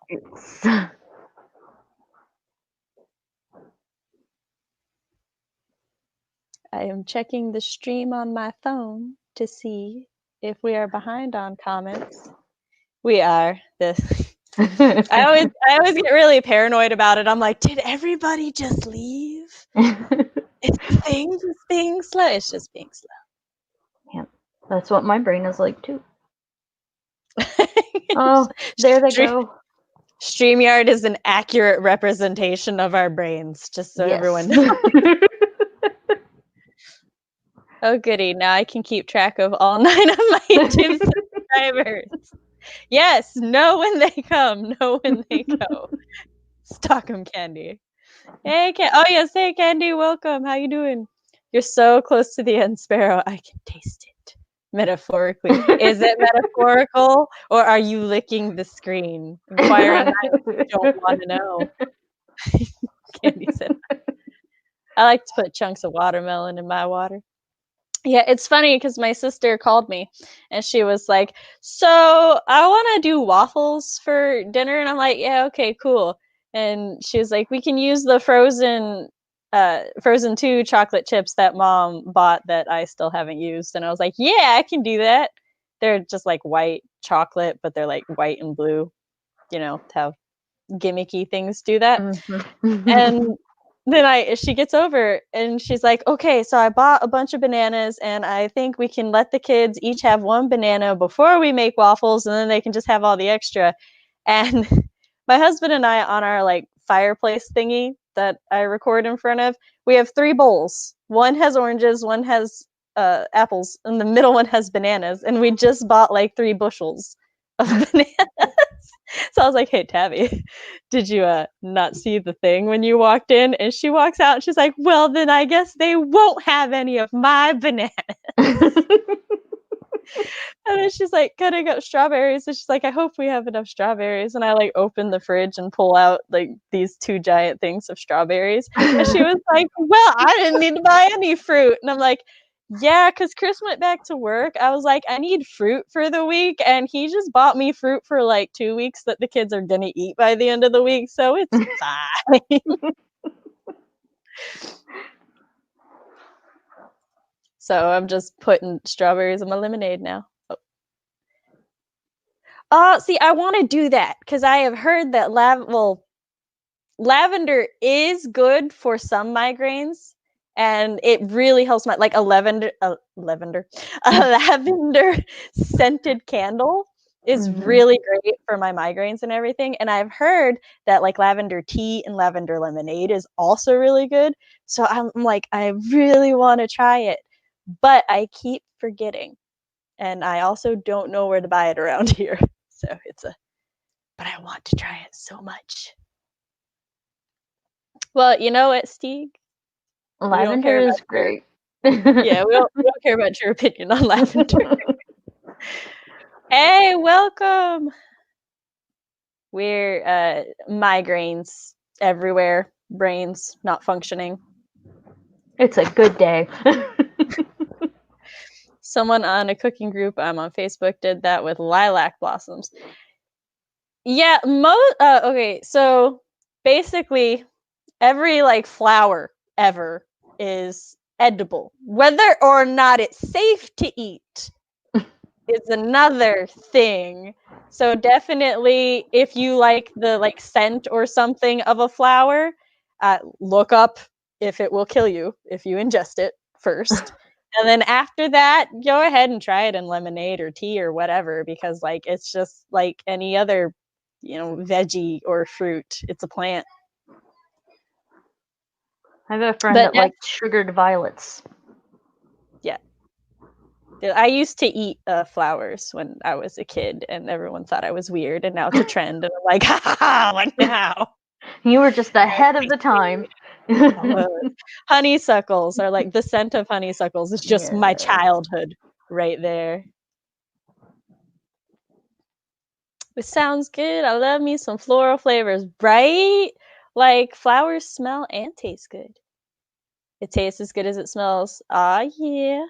I am checking the stream on my phone to see if we are behind on comments. We are. I always get really paranoid about it. I'm like, did everybody just leave? Is the thing just being slow? It's just being slow. Yeah, that's what my brain is like too. Oh, there they go. StreamYard is an accurate representation of our brains, just so everyone knows. Oh, goody. Now I can keep track of all 9 of my YouTube subscribers. Yes, know when they come. Know when they go. Stalk 'em, Candy. Hey, oh, yes. Hey, Candy. Welcome. How you doing? You're so close to the end, Sparrow. I can taste it. Metaphorically. Is it metaphorical, or are you licking the screen? Inquiring minds don't want to know. Candy said, I like to put chunks of watermelon in my water. Yeah, it's funny because my sister called me and she was like, so I want to do waffles for dinner. And I'm like, yeah, okay, cool. And she was like, we can use the frozen 2 chocolate chips that Mom bought that I still haven't used. And I was like, yeah, I can do that. They're just like white chocolate, but they're like white and blue, to have gimmicky things do that. And then she gets over and she's like, okay, so I bought a bunch of bananas and I think we can let the kids each have 1 banana before we make waffles and then they can just have all the extra. And my husband and I, on our like fireplace thingy that I record in front of, we have 3 bowls. One has oranges, one has apples, and the middle one has bananas. And we just bought like 3 bushels of bananas. So I was like, hey, Tabby, did you not see the thing when you walked in? And she walks out and she's like, well, then I guess they won't have any of my bananas. And then she's like cutting up strawberries. And she's like, I hope we have enough strawberries. And I like open the fridge and pull out like these 2 giant things of strawberries. And she was like, well, I didn't need to buy any fruit. And I'm like, yeah, because Chris went back to work. I was like, I need fruit for the week. And he just bought me fruit for like 2 weeks that the kids are going to eat by the end of the week. So it's fine. So I'm just putting strawberries in my lemonade now. See, I want to do that because I have heard that lavender is good for some migraines, and it really helps my like a lavender scented candle is really great for my migraines and everything. And I've heard that like lavender tea and lavender lemonade is also really good. So I'm like, I really want to try it, but I keep forgetting, and I also don't know where to buy it around here. So but I want to try it so much. Well, you know what, Stieg? Lavender is great. Yeah, we don't care about your opinion on lavender. Hey, welcome. We're migraines everywhere, brains not functioning. It's a good day. Someone on a cooking group I'm on Facebook did that with lilac blossoms. Yeah, okay, so basically every like flower ever is edible. Whether or not it's safe to eat is another thing. So definitely if you like the like scent or something of a flower, look up if it will kill you if you ingest it first. And then after that, go ahead and try it in lemonade or tea or whatever, because like it's just like any other, veggie or fruit. It's a plant. I have a friend that likes sugared violets. Yeah. I used to eat flowers when I was a kid, and everyone thought I was weird, and now it's a trend, and I'm like, ha, what now? You were just ahead of the time. Honeysuckles are like, the scent of honeysuckles is just my childhood right there. It sounds good. I love me some floral flavors, right? Like flowers smell and taste good. It tastes as good as it smells. Ah, yeah.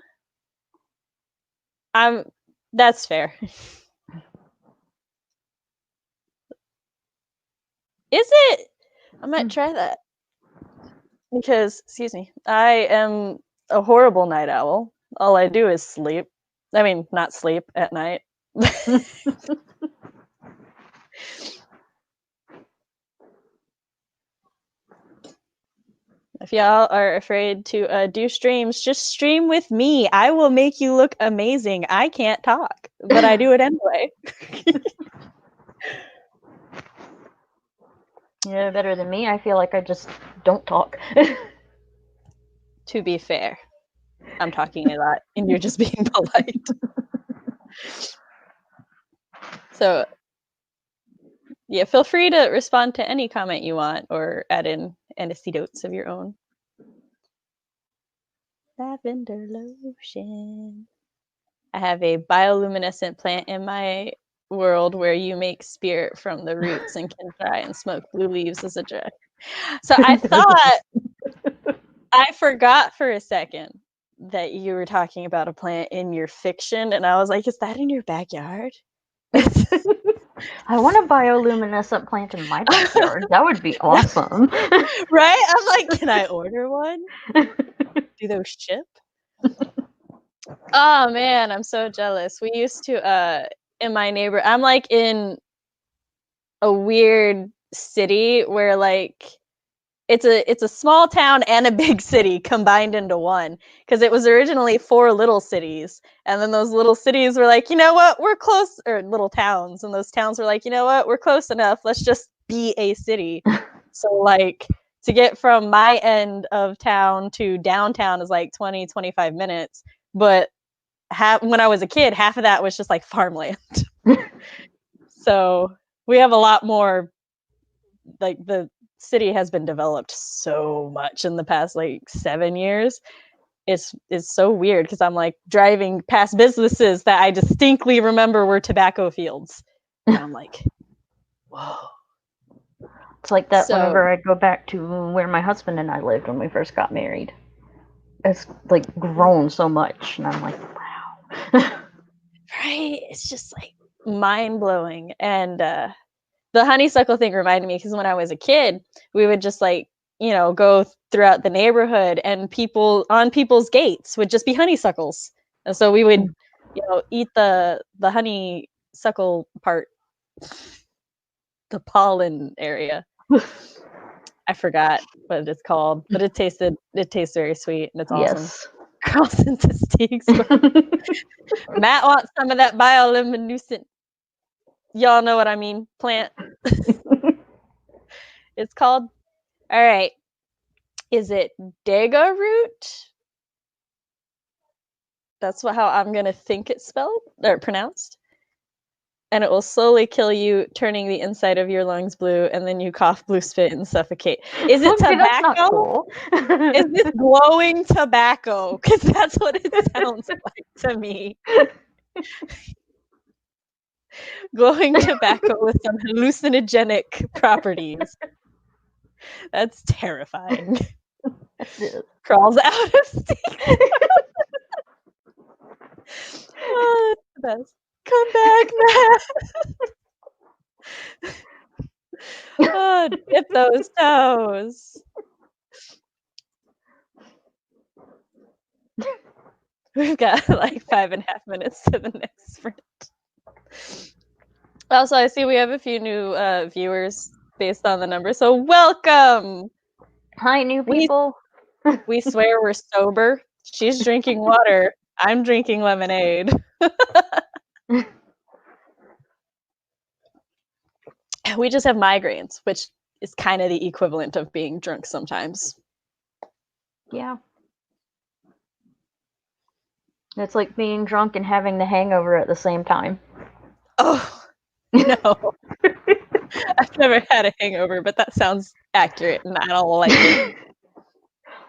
That's fair. Is it? I might try that. Because, excuse me, I am a horrible night owl. All I do is sleep. I mean, not sleep at night. If y'all are afraid to do streams, just stream with me. I will make you look amazing. I can't talk, but I do it anyway. Yeah, better than me. I feel like I just don't talk. To be fair, I'm talking a lot, and you're just being polite. So, yeah, feel free to respond to any comment you want or add in anecdotes of your own. Lavender lotion. I have a bioluminescent plant in my world where you make spirit from the roots and can dry and smoke blue leaves as a drug. So I thought, I forgot for a second that you were talking about a plant in your fiction, and I was like, is that in your backyard? I want a bioluminescent plant in my backyard. That would be awesome. Right? I'm like, can I order one? Do those ship? Oh man, I'm so jealous. We used to in my neighbor, I'm like in a weird city where like it's a small town and a big city combined into one, because it was originally 4 little cities, and then those little cities were like, you know what, we're close, or little towns, and those towns were like, you know what, we're close enough, let's just be a city. So like to get from my end of town to downtown is like 20-25 minutes, but when I was a kid, half of that was just like farmland. So we have a lot more, like the city has been developed so much in the past like 7 years. It's so weird because I'm like driving past businesses that I distinctly remember were tobacco fields, and I'm like, whoa. It's like that whenever I go back to where my husband and I lived when we first got married. It's like grown so much, and I'm like, wow. Right? It's just like mind blowing. And the honeysuckle thing reminded me, because when I was a kid, we would just like, you know, go throughout the neighborhood, and people on people's gates would just be honeysuckles. And so we would, you know, eat the honeysuckle part, the pollen area. I forgot what it's called, but it tastes very sweet, and it's awesome. Yes. Cross into Steve's. Matt wants some of that bioluminescent, y'all know what I mean, plant. It's called, all right, is it Dega root? That's how I'm gonna think it's spelled or pronounced. And it will slowly kill you, turning the inside of your lungs blue, and then you cough, blue spit, and suffocate. Is it tobacco? That's not cool. Is this glowing tobacco? Because that's what it sounds like to me. Glowing tobacco with some hallucinogenic properties. That's terrifying. Crawls out of Steve. Oh, that's the best. Come back, Matt. Oh, dip those toes. We've got like 5.5 minutes to the next sprint. Also, I see we have a few new viewers based on the number, so welcome. Hi, new people. We swear we're sober. She's drinking water. I'm drinking lemonade. We just have migraines, which is kind of the equivalent of being drunk sometimes. Yeah. It's like being drunk and having the hangover at the same time. Oh, no. I've never had a hangover, but that sounds accurate, and I don't like it.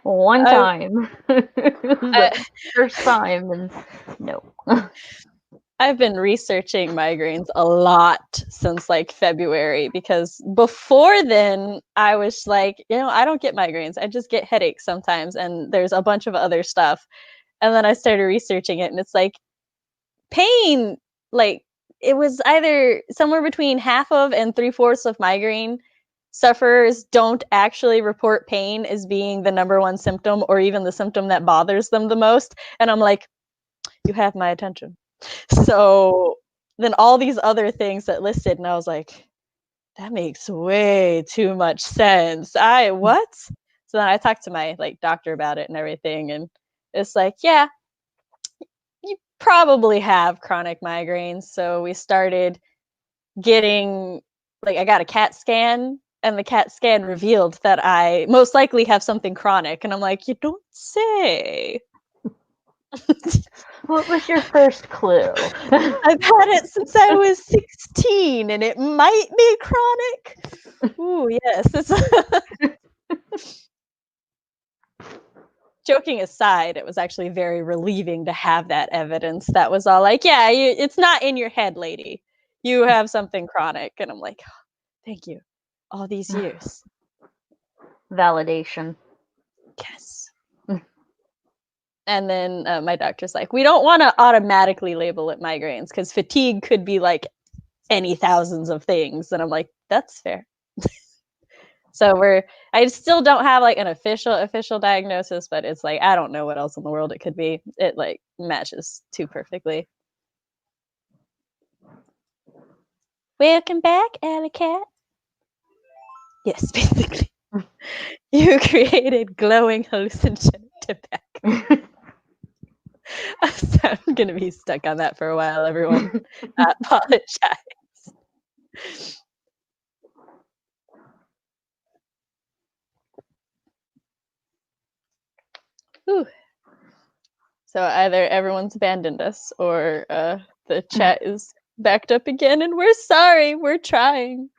One time. The first time, and no. I've been researching migraines a lot since like February, because before then I was like, you know, I don't get migraines. I just get headaches sometimes, and there's a bunch of other stuff. And then I started researching it, and it's like pain, like it was either somewhere between half of and 3/4 of migraine sufferers don't actually report pain as being the number one symptom, or even the symptom that bothers them the most. And I'm like, you have my attention. So then all these other things that listed, and I was like, that makes way too much sense. What? So then I talked to my like doctor about it and everything, and it's like, yeah, you probably have chronic migraines. So we started getting, like, I got a CAT scan, and the CAT scan revealed that I most likely have something chronic, and I'm like, you don't say. What was your first clue? I've had it since I was 16, and it might be chronic. Ooh, yes. Joking aside, it was actually very relieving to have that evidence. That was all like, yeah, it's not in your head, lady. You have something chronic. And I'm like, oh, thank you. All these years. Validation. Yes. And then my doctor's like, we don't want to automatically label it migraines because fatigue could be like any thousands of things. And I'm like, that's fair. So I still don't have like an official diagnosis, but it's like, I don't know what else in the world it could be. It like matches too perfectly. Welcome back, Alley Cat. Yes, basically. You created glowing hallucinogenic tobacco. I'm going to be stuck on that for a while, everyone. I apologize. Whew. So either everyone's abandoned us or the chat is backed up again, and we're sorry. We're trying.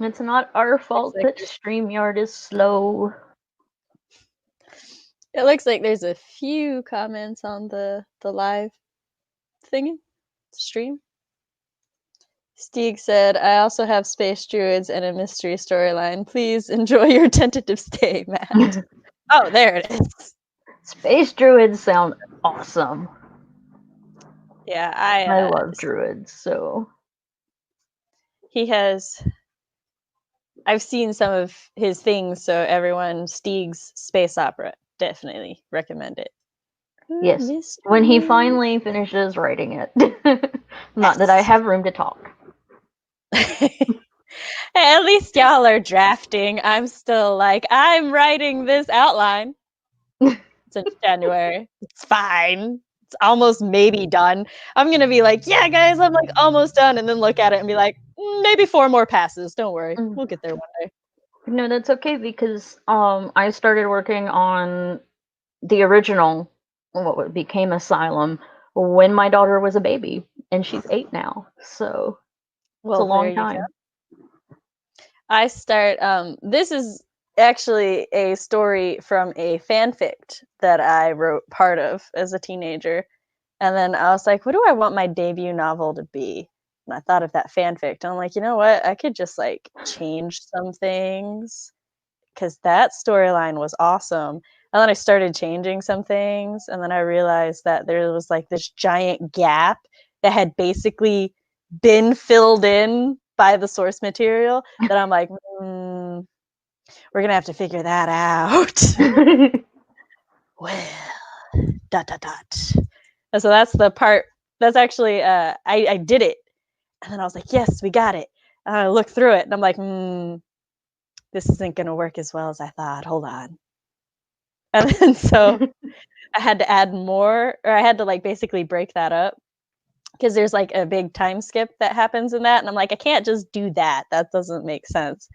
It's not our fault that StreamYard is slow. It looks like there's a few comments on the live thingy stream. Stieg said, I also have space druids and a mystery storyline. Please enjoy your tentative stay, Matt. Oh, there it is. Space druids sound awesome. Yeah, I love druids, so. I've seen some of his things, so everyone, Stieg's space opera, definitely recommend it. Yes, when he finally finishes writing it. Not that I have room to talk. At least y'all are drafting. I'm still like, I'm writing this outline since January. It's fine. It's almost maybe done. I'm going to be like, yeah, guys, I'm like almost done. And then look at it and be like, maybe 4 more passes. Don't worry. We'll get there one day. No, that's okay because I started working on the original, what became Asylum, when my daughter was a baby, and she's 8 now. So it's a long time. I start. This is actually a story from a fanfic that I wrote part of as a teenager, and then I was like, "What do I want my debut novel to be?" And I thought of that fanfic, and I'm like, you know what? I could just like change some things because that storyline was awesome. And then I started changing some things, and then I realized that there was like this giant gap that had basically been filled in by the source material that I'm like, we're gonna have to figure that out. Well, ... And so that's the part. That's actually I did it, and then I was like, yes, we got it. And I looked through it, and I'm like, this isn't gonna work as well as I thought. Hold on. And then so I had to add more, or I had to like basically break that up because there's like a big time skip that happens in that, and I'm like, I can't just do that. That doesn't make sense.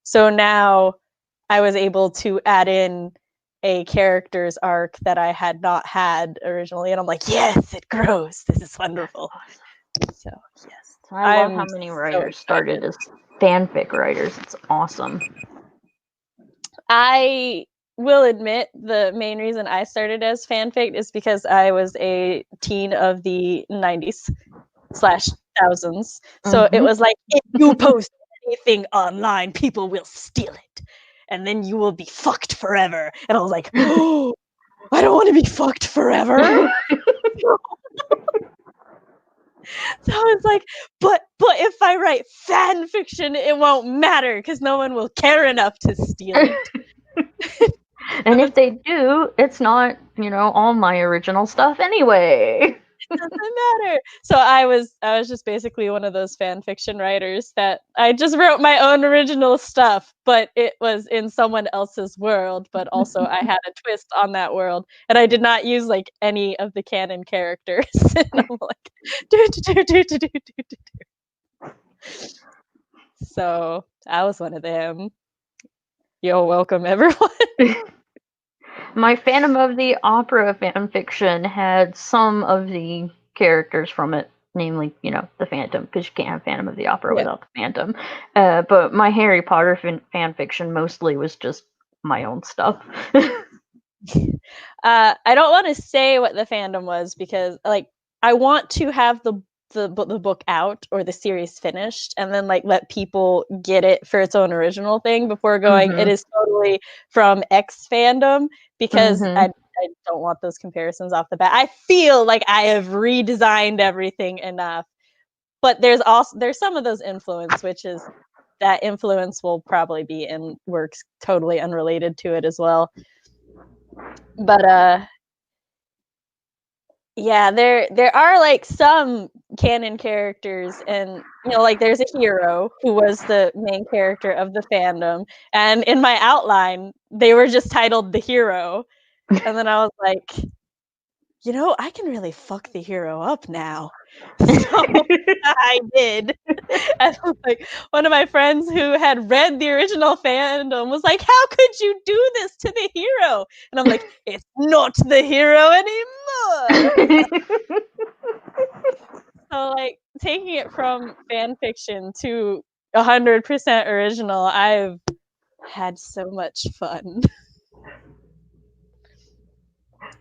So now I was able to add in a character's arc that I had not had originally, and I'm like, yes, it grows. This is wonderful. So yes, I love how many writers started as fanfic writers. It's awesome. I will admit the main reason I started as fanfic is because I was a teen of the 90s/2000s. So it was like, if you post anything online, people will steal it. And then you will be fucked forever. And I was like, oh, I don't want to be fucked forever. So I was like, but if I write fan fiction, it won't matter because no one will care enough to steal it. And if they do, it's not, all my original stuff anyway. doesn't matter. So I was just basically one of those fan fiction writers that I just wrote my own original stuff, but it was in someone else's world, but also I had a twist on that world, and I did not use like any of the canon characters. And I'm like, do. So I was one of them. You're welcome, everyone. My Phantom of the Opera fan fiction had some of the characters from it, namely, the Phantom, because you can't have Phantom of the Opera without the Phantom. But my Harry Potter fan fiction mostly was just my own stuff. I don't want to say what the fandom was because, like, I want to have the book out or the series finished, and then like let people get it for its own original thing before going. It is totally from X fandom because I don't want those comparisons off the bat. I feel like I have redesigned everything enough, but there's some of those influence, which is that influence will probably be in works totally unrelated to it as well. But yeah, there are like some canon characters, and like there's a hero who was the main character of the fandom, and in my outline they were just titled the hero, and then I was like, I can really fuck the hero up now. So I did. And like one of my friends who had read the original fandom was like, "How could you do this to the hero?" And I'm like, "It's not the hero anymore." So like taking it from fan fiction to 100% original, I've had so much fun.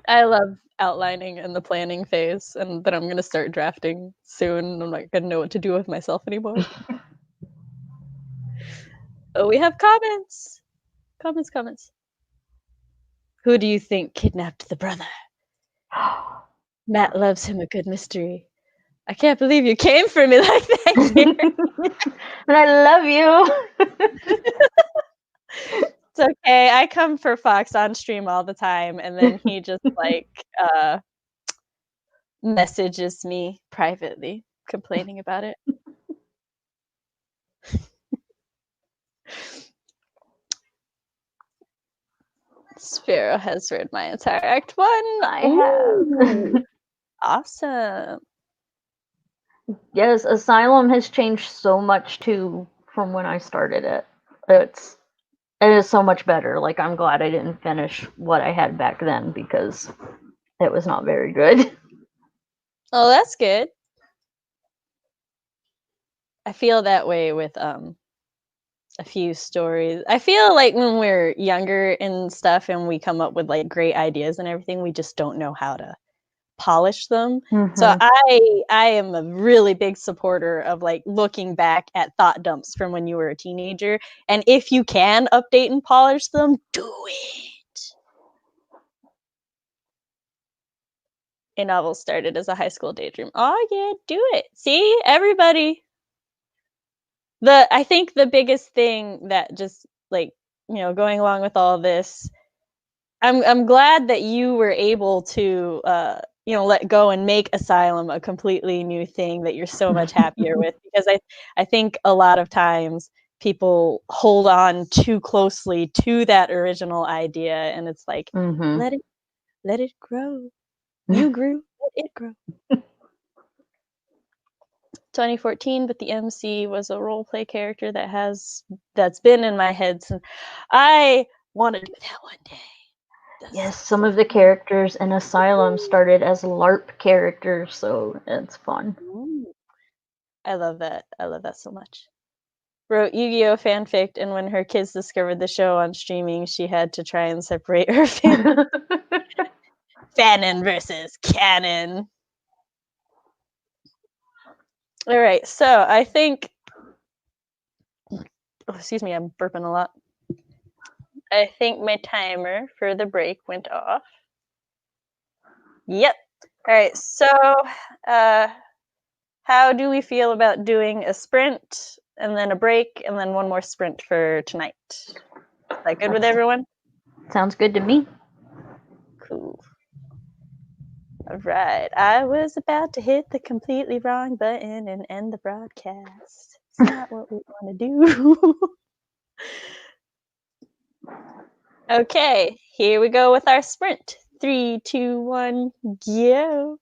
I love outlining and the planning phase, and then I'm gonna start drafting soon. I'm not gonna know what to do with myself anymore. Oh, we have comments. Comments. Who do you think kidnapped the brother? Matt loves him a good mystery. I can't believe you came for me like that, Karen. And I love you. It's okay. I come for Fox on stream all the time, and then he just like messages me privately complaining about it. Sparrow has read my entire Act 1. I have. Awesome. Yes, Asylum has changed so much too from when I started it. It is so much better. Like, I'm glad I didn't finish what I had back then because it was not very good. Oh, that's good. I feel that way with a few stories. I feel like when we're younger and stuff and we come up with like great ideas and everything, we just don't know how to polish them. So I am a really big supporter of like looking back at thought dumps from when you were a teenager, and if you can update and polish them, do it. A novel started as a high school daydream. Oh yeah, do it. See, everybody. I think the biggest thing that just like, going along with all this, I'm glad that you were able to let go and make Asylum a completely new thing that you're so much happier with, because I think a lot of times people hold on too closely to that original idea, and it's like, let it grow. You grew, let it grow. 2014, but the MC was a role play character that's been in my head since. I want to do that one day. Yes, some of the characters in Asylum started as LARP characters, so it's fun. Ooh. I love that. I love that so much. Wrote Yu-Gi-Oh fanfic, and when her kids discovered the show on streaming, she had to try and separate her family. Fanon versus canon. All right, so I think. Oh, excuse me, I'm burping a lot. I think my timer for the break went off. Yep. All right, so how do we feel about doing a sprint and then a break and then one more sprint for tonight? Is that good with everyone? Sounds good to me. Cool. Right. I was about to hit the completely wrong button and end the broadcast. It's not what we want to do. Okay, here we go with our sprint. 3, 2, 1, go.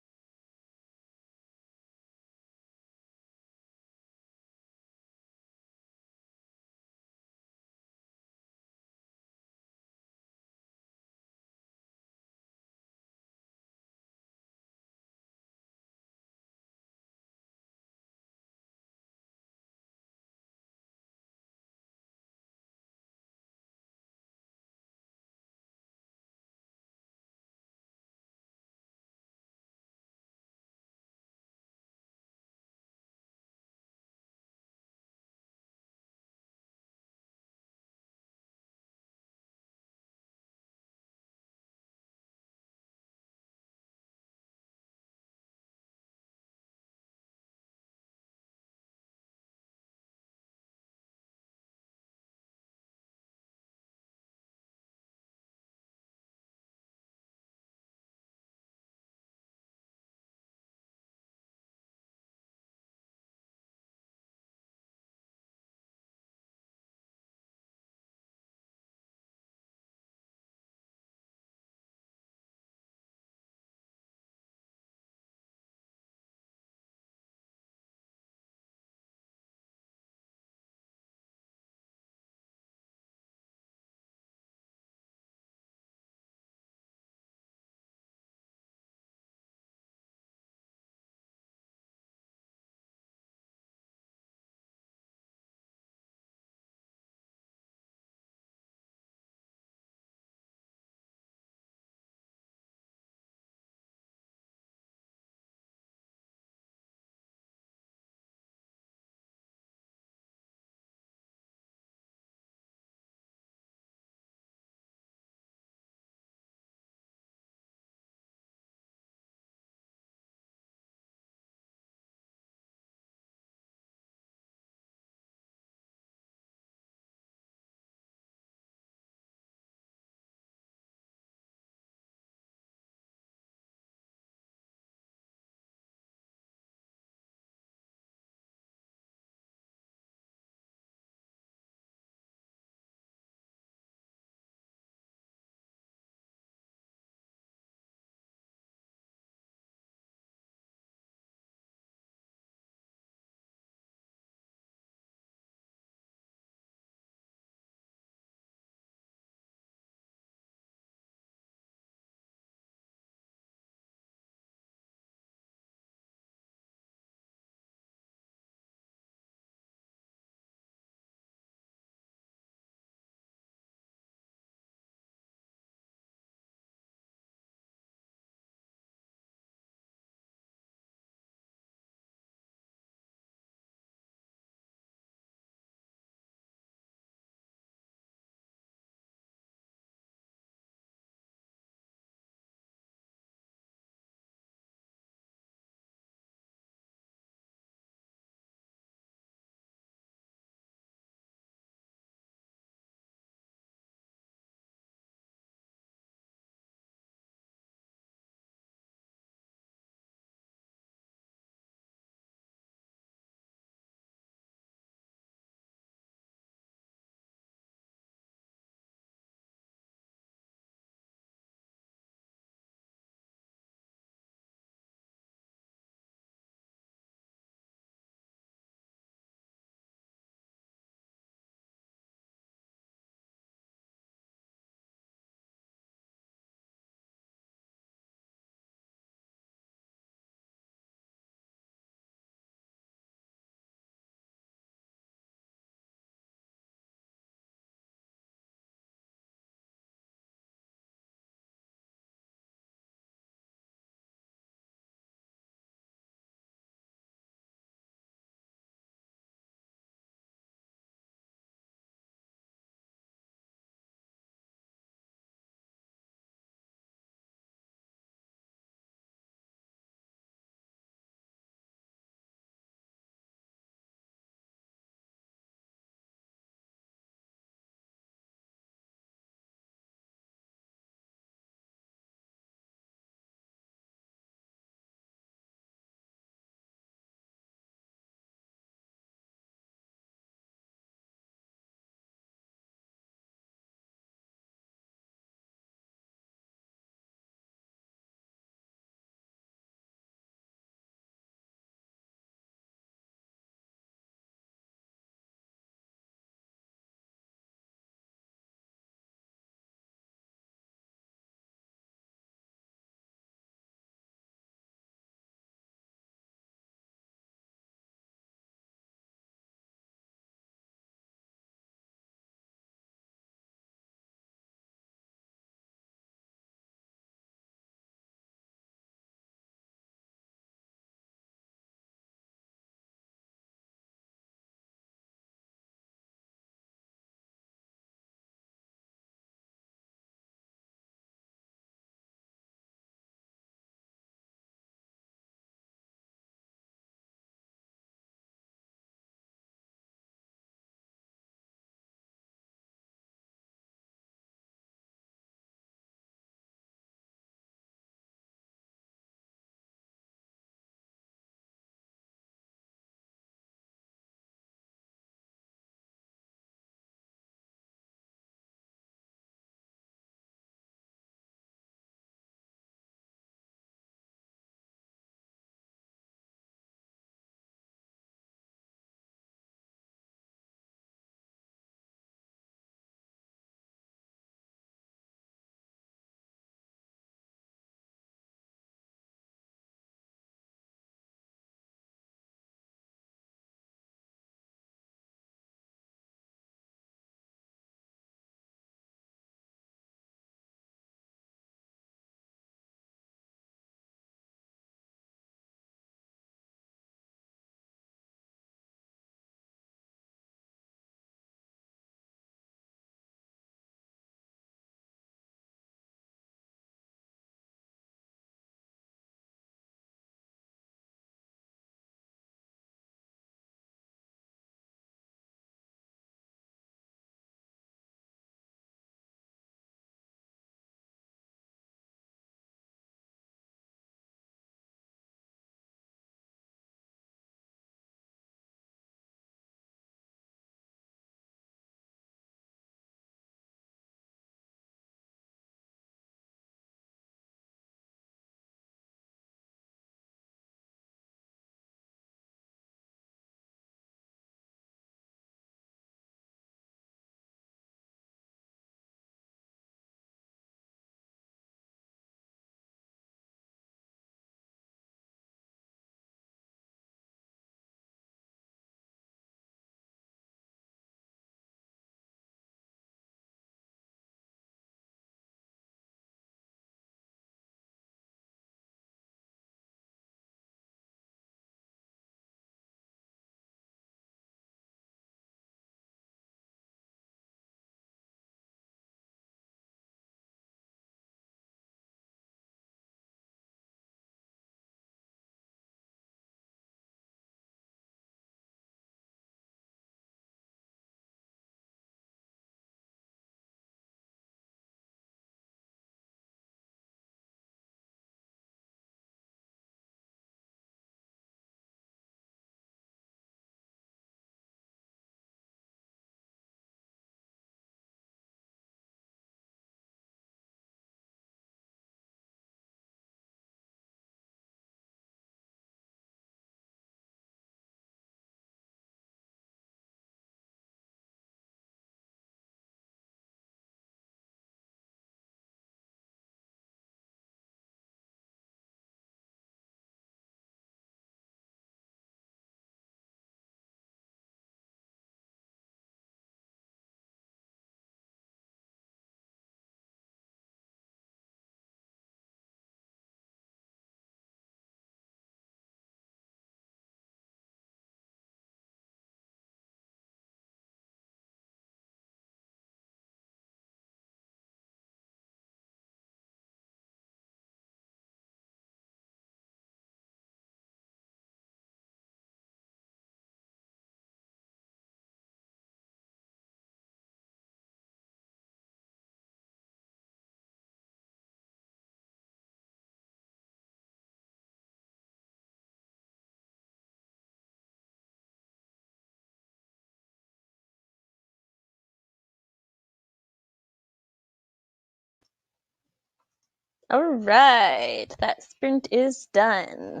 All right, that sprint is done.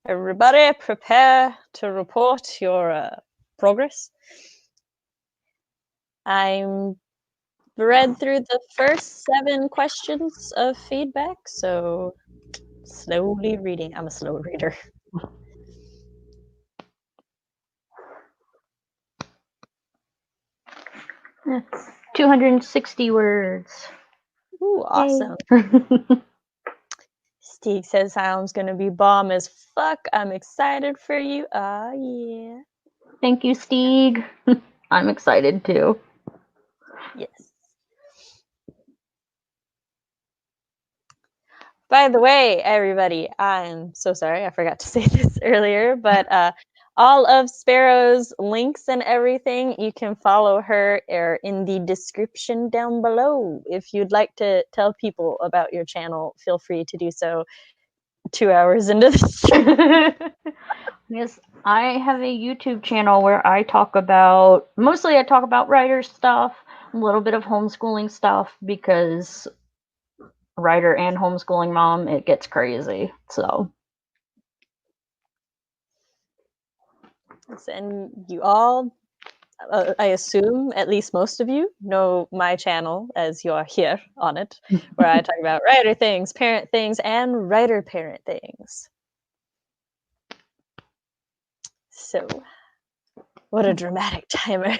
Everybody prepare to report your progress. I'm read through the first 7 questions of feedback, so slowly reading. I'm a slow reader. That's 260 words. Ooh, awesome. Steve says sounds gonna be bomb as fuck. I'm excited for you. Ah, yeah. Thank you, Steve. I'm excited too. Yes. By the way, everybody, I'm so sorry. I forgot to say this earlier, but all of Sparrow's links and everything, you can follow her in the description down below. If you'd like to tell people about your channel, feel free to do so 2 hours into the stream. Yes, I have a YouTube channel where I talk about, mostly I talk about writer stuff, a little bit of homeschooling stuff, because writer and homeschooling mom, it gets crazy. So. And you all, I assume at least most of you know my channel as you're here on it, where I talk about writer things, parent things, and writer parent things. So, what a dramatic timer.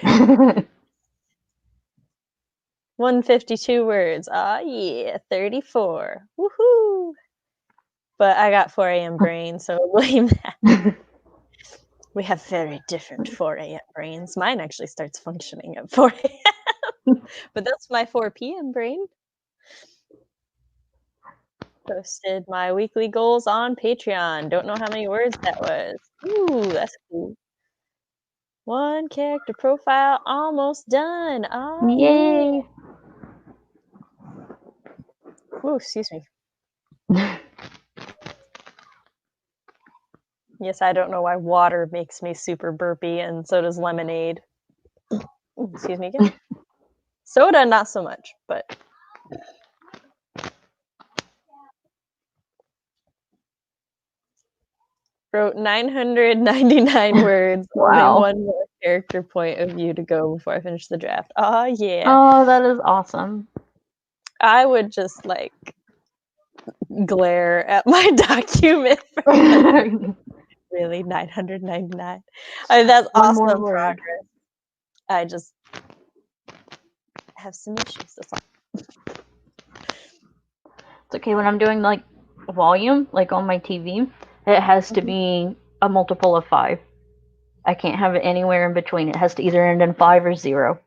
152 words. Ah, yeah, 34. Woohoo! But I got 4 a.m. brain, so blame that. We have very different 4 a.m. brains. Mine actually starts functioning at 4 a.m. But that's my 4 p.m. brain. Posted my weekly goals on Patreon. Don't know how many words that was. Ooh, that's cool. 1 character profile almost done. Ah, Yay! yeah. Ooh, excuse me. Yes, I don't know why water makes me super burpy, and so does lemonade. Ooh, excuse me again. Soda, not so much, but wrote 999 words. Only Wow. 1 more character point of view to go before I finish the draft. Oh, yeah. Oh, that is awesome. I would just, like, glare at my document. Really, 999. I mean, that's One awesome more word. progress. I just have some issues. That's all. It's okay when I'm doing like volume, like on my TV, it has to be a multiple of 5. I can't have it anywhere in between. It has to either end in 5 or 0.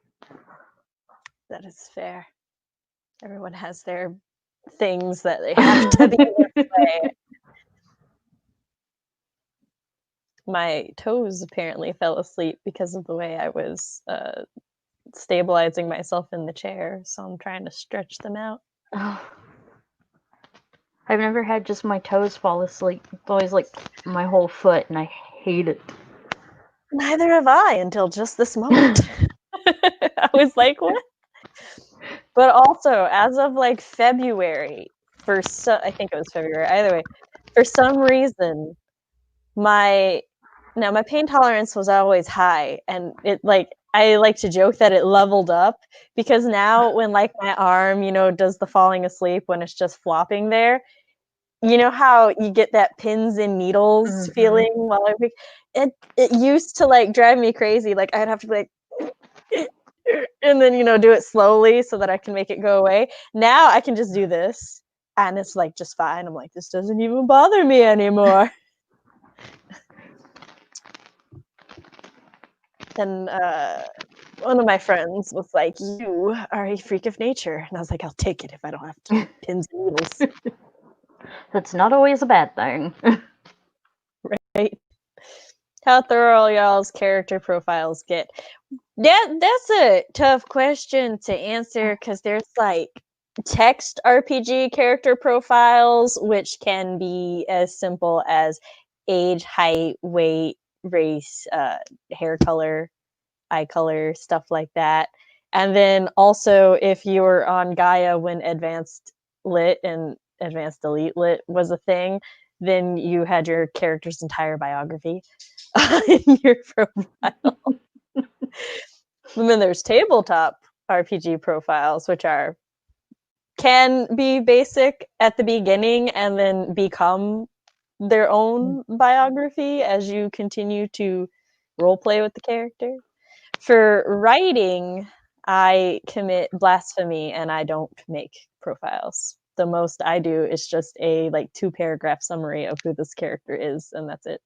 That is fair. Everyone has their things that they have to be this way. My toes apparently fell asleep because of the way I was stabilizing myself in the chair, so I'm trying to stretch them out. I've never had just my toes fall asleep. It's always like my whole foot, and I hate it. Neither have I until just this moment. I was like, what? But also, as of like February, I think it was February, either way, for some reason, my pain tolerance was always high, and it I like to joke that it leveled up, because now when like my arm, does the falling asleep when it's just flopping there, you know how you get that pins and needles feeling while it used to like drive me crazy. Like I'd have to be like and then do it slowly so that I can make it go away. Now I can just do this and it's like just fine. I'm like, this doesn't even bother me anymore. And one of my friends was like, you are a freak of nature. And I was like, I'll take it if I don't have to pins and needles. That's not always a bad thing. Right? How thorough y'all's character profiles get? That's a tough question to answer, because there's like text RPG character profiles, which can be as simple as age, height, weight, race, hair color, eye color, stuff like that. And then also, if you're on Gaia when advanced lit and advanced elite lit was a thing, then you had your character's entire biography in your profile. And then there's tabletop RPG profiles, which can be basic at the beginning and then become their own biography as you continue to role play with the character. For writing, I commit blasphemy and I don't make profiles. The most I do is just a 2-paragraph summary of who this character is, and that's it.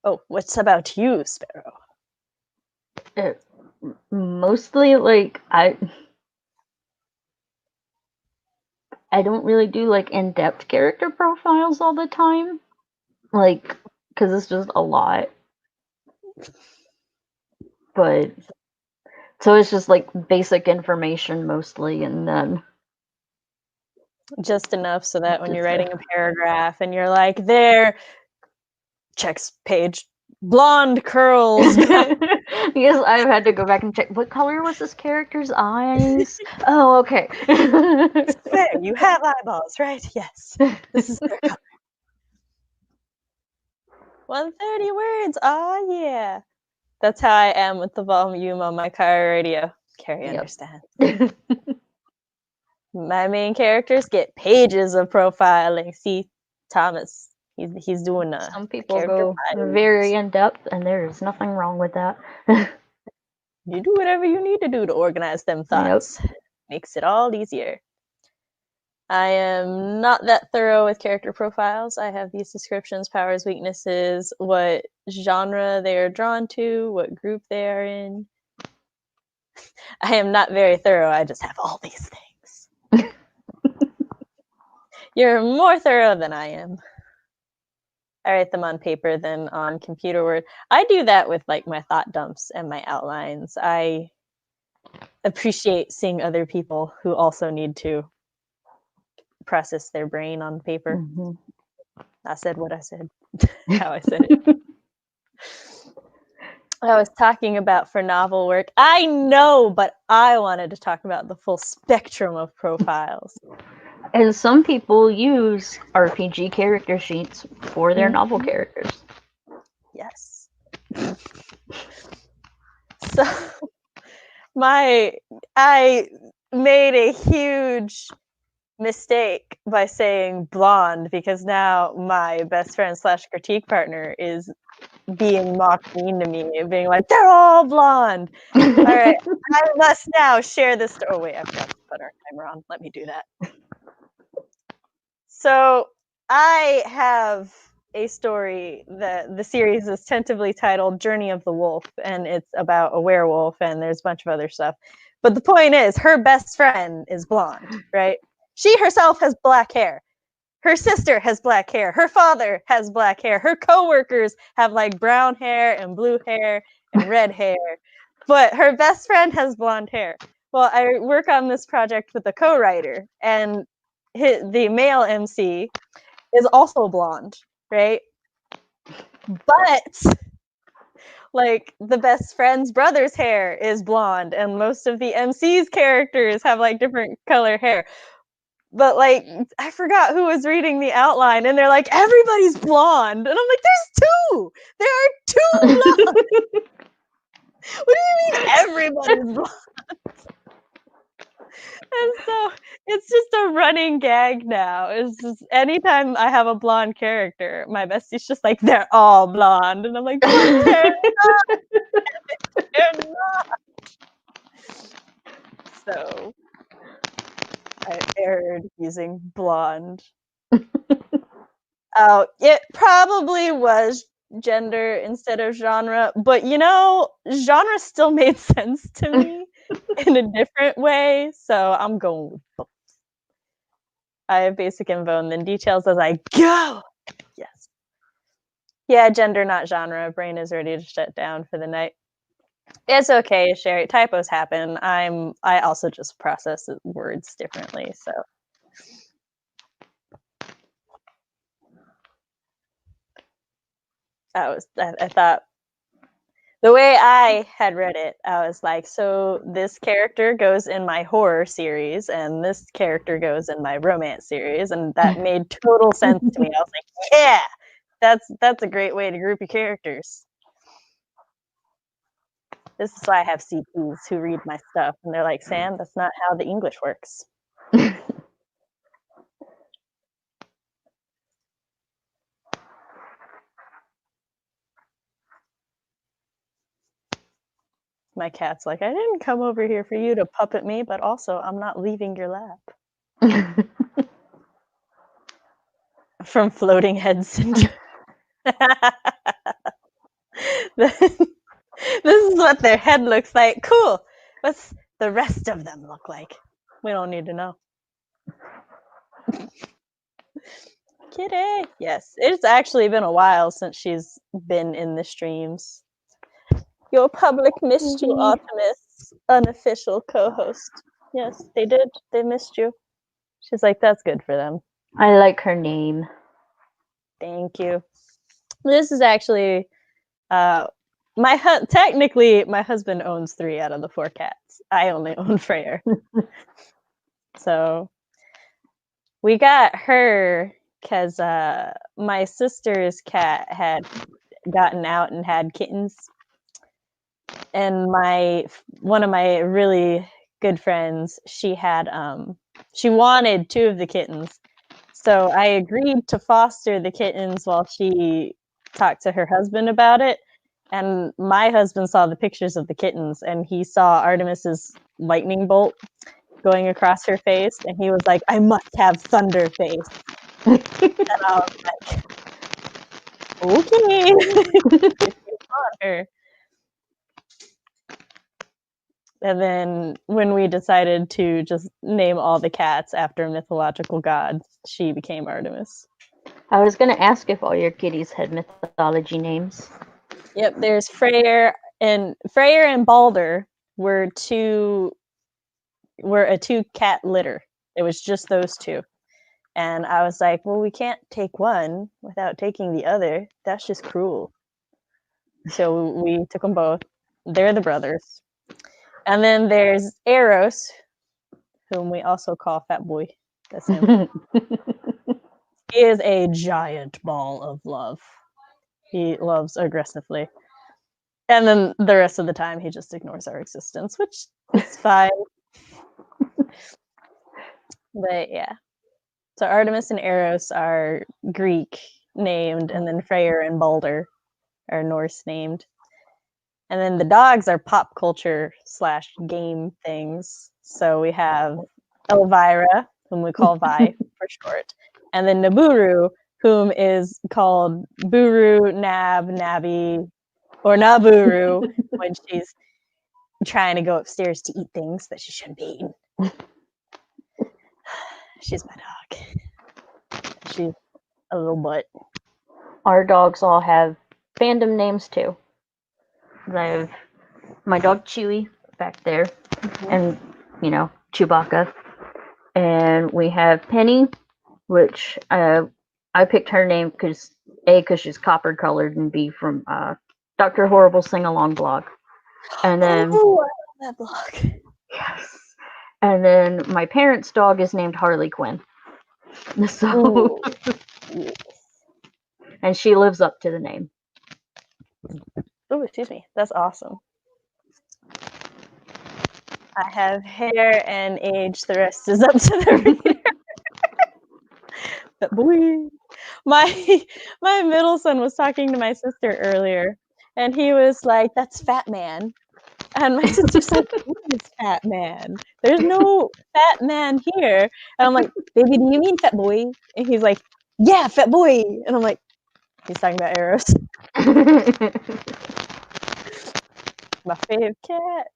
Oh, what's about you, Sparrow? Mostly, I don't really do in-depth character profiles all the time, because it's just a lot. But so it's just basic information mostly, and then just enough so that when you're writing a paragraph and you're like, there, checks page, blonde curls. Because I've had to go back and check what color was this character's eyes. Oh, okay. There, you have eyeballs, right? Yes. This is their color. 130 words. Oh, yeah. That's how I am with the volume on my car radio. Carrie understands. My main characters get pages of profiling. See, Thomas, he's doing Some people character go pilot. very in depth, and there's nothing wrong with that. You do whatever you need to do to organize them thoughts. Yep. Makes it all easier. I am not that thorough with character profiles. I have these descriptions, powers, weaknesses, what genre they are drawn to, what group they are in. I am not very thorough. I just have all these things. You're more thorough than I am. I write them on paper than on computer Word. I do that with my thought dumps and my outlines. I appreciate seeing other people who also need to process their brain on paper. Mm-hmm. I said what I said, how I said it. I was talking about for novel work. I know, but I wanted to talk about the full spectrum of profiles. And some people use RPG character sheets for their novel characters. Yes. So I made a huge mistake by saying blonde because now my best friend / critique partner is being mocked mean to me and being like, they're all blonde. All right, I must now share this story. Oh wait, I forgot to put our timer on. Let me do that. So I have a story that the series is tentatively titled Journey of the Wolf, and it's about a werewolf, and there's a bunch of other stuff. But the point is, her best friend is blonde, right? She herself has black hair. Her sister has black hair. Her father has black hair. Her coworkers have brown hair and blue hair and red hair. But her best friend has blonde hair. Well, I work on this project with a co-writer, and the male MC is also blonde, right? But the best friend's brother's hair is blonde, and most of the MC's characters have different color hair. But I forgot who was reading the outline, and they're like, everybody's blonde, and I'm like, there's two. There are two blondes. What do you mean everybody's blonde? And so it's just a running gag now. It's just anytime I have a blonde character, my bestie's just like, they're all blonde, and I'm like, but they're not. They're not. So I erred using blonde. It probably was gender instead of genre, but genre still made sense to me in a different way, so I'm going with both. I have basic info and then details as I go. Yes. Yeah, gender, not genre. Brain is ready to shut down for the night. It's okay, Sherry. Typos happen. I also just process words differently, so. I thought The way I had read it, I was like, so this character goes in my horror series, and this character goes in my romance series, and that made total sense to me. I was like, yeah, that's a great way to group your characters. This is why I have CPs who read my stuff, and they're like, Sam, that's not how the English works. My cat's like, I didn't come over here for you to puppet me, but also I'm not leaving your lap. From floating head syndrome. This is what their head looks like. Cool. What's the rest of them look like? We don't need to know. Kitty. Yes, it's actually been a while since she's been in the streams. Your public missed you, Optimus, unofficial co-host. Yes, they did. They missed you. She's like, that's good for them. I like her name. Thank you. This is actually, technically, my husband owns 3 out of the 4 cats. I only own Freyr. So we got her because my sister's cat had gotten out and had kittens. And one of my really good friends, she wanted 2 of the kittens. So I agreed to foster the kittens while she talked to her husband about it. And my husband saw the pictures of the kittens, and he saw Artemis's lightning bolt going across her face, and he was like, I must have thunder face. And I was like, okay. On her. And then when we decided to just name all the cats after mythological gods, she became Artemis. I was going to ask if all your kitties had mythology names. Yep, there's Freyr and Balder were a 2-cat litter. It was just those 2. And I was like, well, we can't take one without taking the other. That's just cruel. So we took them both. They're the brothers. And then there's Eros, whom we also call Fat Boy. That's him. He is a giant ball of love. He loves aggressively. And then the rest of the time, he just ignores our existence, which is fine. But yeah. So Artemis and Eros are Greek named, and then Freyr and Balder are Norse named. And then the dogs are pop culture / game things. So we have Elvira, whom we call Vi for short, and then Naburu, whom is called Buru, Nab, Nabi, or Naburu when she's trying to go upstairs to eat things that she shouldn't be eating. She's my dog. She's a little butt. Our dogs all have fandom names too. I have my dog Chewy back there, and Chewbacca, and we have Penny, which I picked her name because she's copper colored, and B from Dr. Horrible Sing Along blog, and then I love that blog. Yes, and then my parents' dog is named Harley Quinn, so yes. And she lives up to the name. Oh, excuse me. That's awesome. I have hair and age. The rest is up to the reader. But boy, my middle son was talking to my sister earlier, and he was like, "That's Fat Man," and my sister said, "Who is Fat Man? There's no Fat Man here." And I'm like, "Baby, do you mean Fat Boy?" And he's like, "Yeah, Fat Boy." And I'm like, "He's talking about Eros." My fave cat.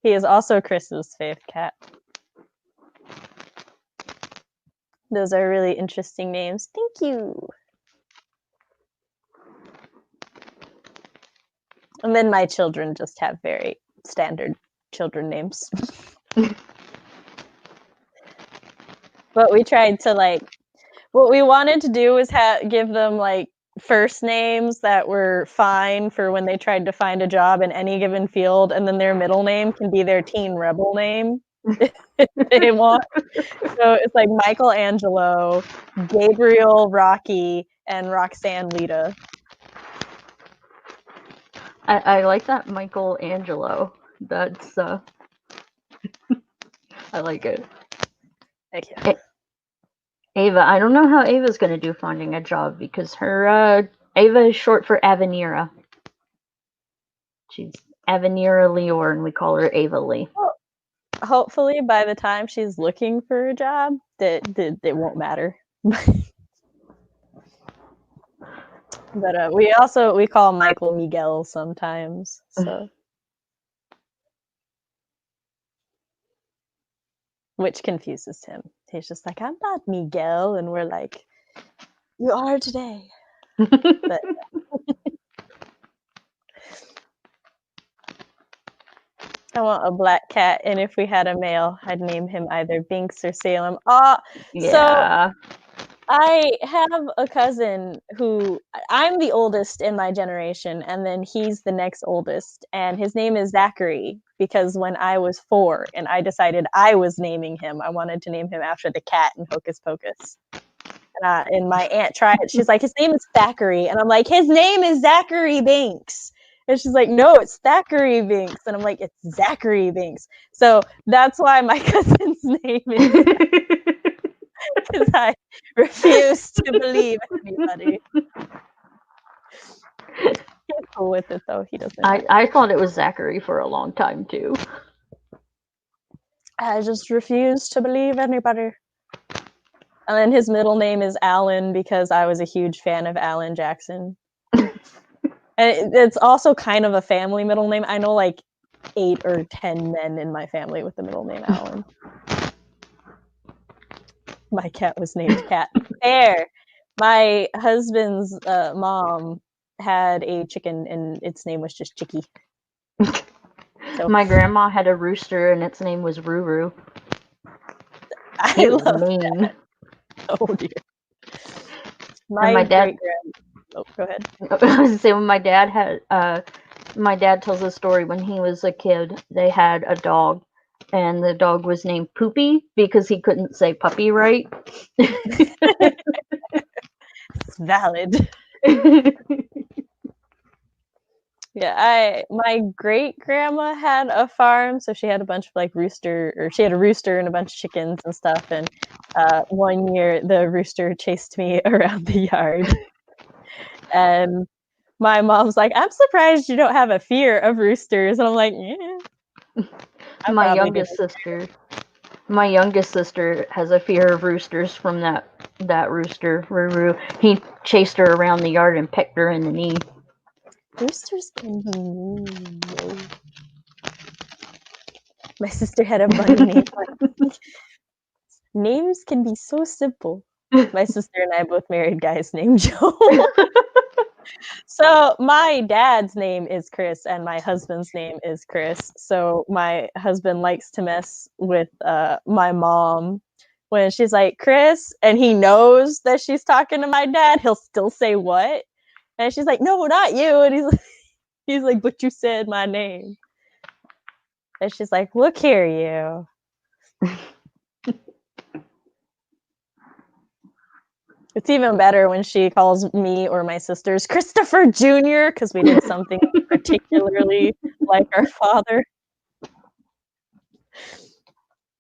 He is also Chris's fave cat. Those are really interesting names. Thank you. And then my children just have very standard children names. But we tried to what we wanted to do was give them first names that were fine for when they tried to find a job in any given field, and then their middle name can be their teen rebel name if they want. So it's like Michelangelo, Gabriel Rocky, and Roxanne Lita. I like that Michelangelo. That's I like it. Thank you. Ava, I don't know how Ava's gonna do finding a job because her Ava is short for Avenira. She's Avenira Leor, and we call her Ava Lee. Well, hopefully, by the time she's looking for a job, that it won't matter. But we call Michael Miguel sometimes. So, which confuses him. He's just like, I'm not Miguel, and we're like, you are today. But I want a black cat, and if we had a male, I'd name him either Binks or Salem. Yeah. So I have a cousin who I'm the oldest in my generation, and then he's the next oldest, and his name is Zachary because when I was 4 and I decided I was naming him, I wanted to name him after the cat in Hocus Pocus. And my aunt tried it. She's like, his name is Thackeray, and I'm like, his name is Zachary Binks. And she's like, no, it's Thackeray Binks. And I'm like, it's Zachary Binks. So that's why my cousin's name is because I refuse to believe anybody. He's cool with it though. He doesn't. I thought it was Zachary for a long time too. I just refuse to believe anybody. And then his middle name is Alan because I was a huge fan of Alan Jackson. And it's also kind of a family middle name. I know like 8 or 10 men in my family with the middle name Alan. My cat was named Cat. Bear. My husband's mom had a chicken and its name was just Chicky. So my grandma had a rooster and its name was Ruru. I love that. Oh dear. My dad. Oh, go ahead. I was gonna say when my dad tells a story when he was a kid. They had a dog, and the dog was named Poopy because he couldn't say puppy right. It's valid. Yeah, my great grandma had a farm, so she had a bunch of she had a rooster and a bunch of chickens and stuff. And one year the rooster chased me around the yard. And my mom's like, I'm surprised you don't have a fear of roosters. And I'm like, yeah. My youngest sister has a fear of roosters from that rooster, Ruru. He chased her around the yard and pecked her in the knee. Roosters can be mean. My sister had a bunny name. Names can be so simple. My sister and I both married guys named Joe. So my dad's name is Chris and my husband's name is Chris. So my husband likes to mess with my mom when she's like, Chris, and he knows that she's talking to my dad, he'll still say what? And she's like, no, not you. And he's like, but you said my name. And she's like, look here, you. It's even better when she calls me or my sisters Christopher Jr. because we did something particularly like our father.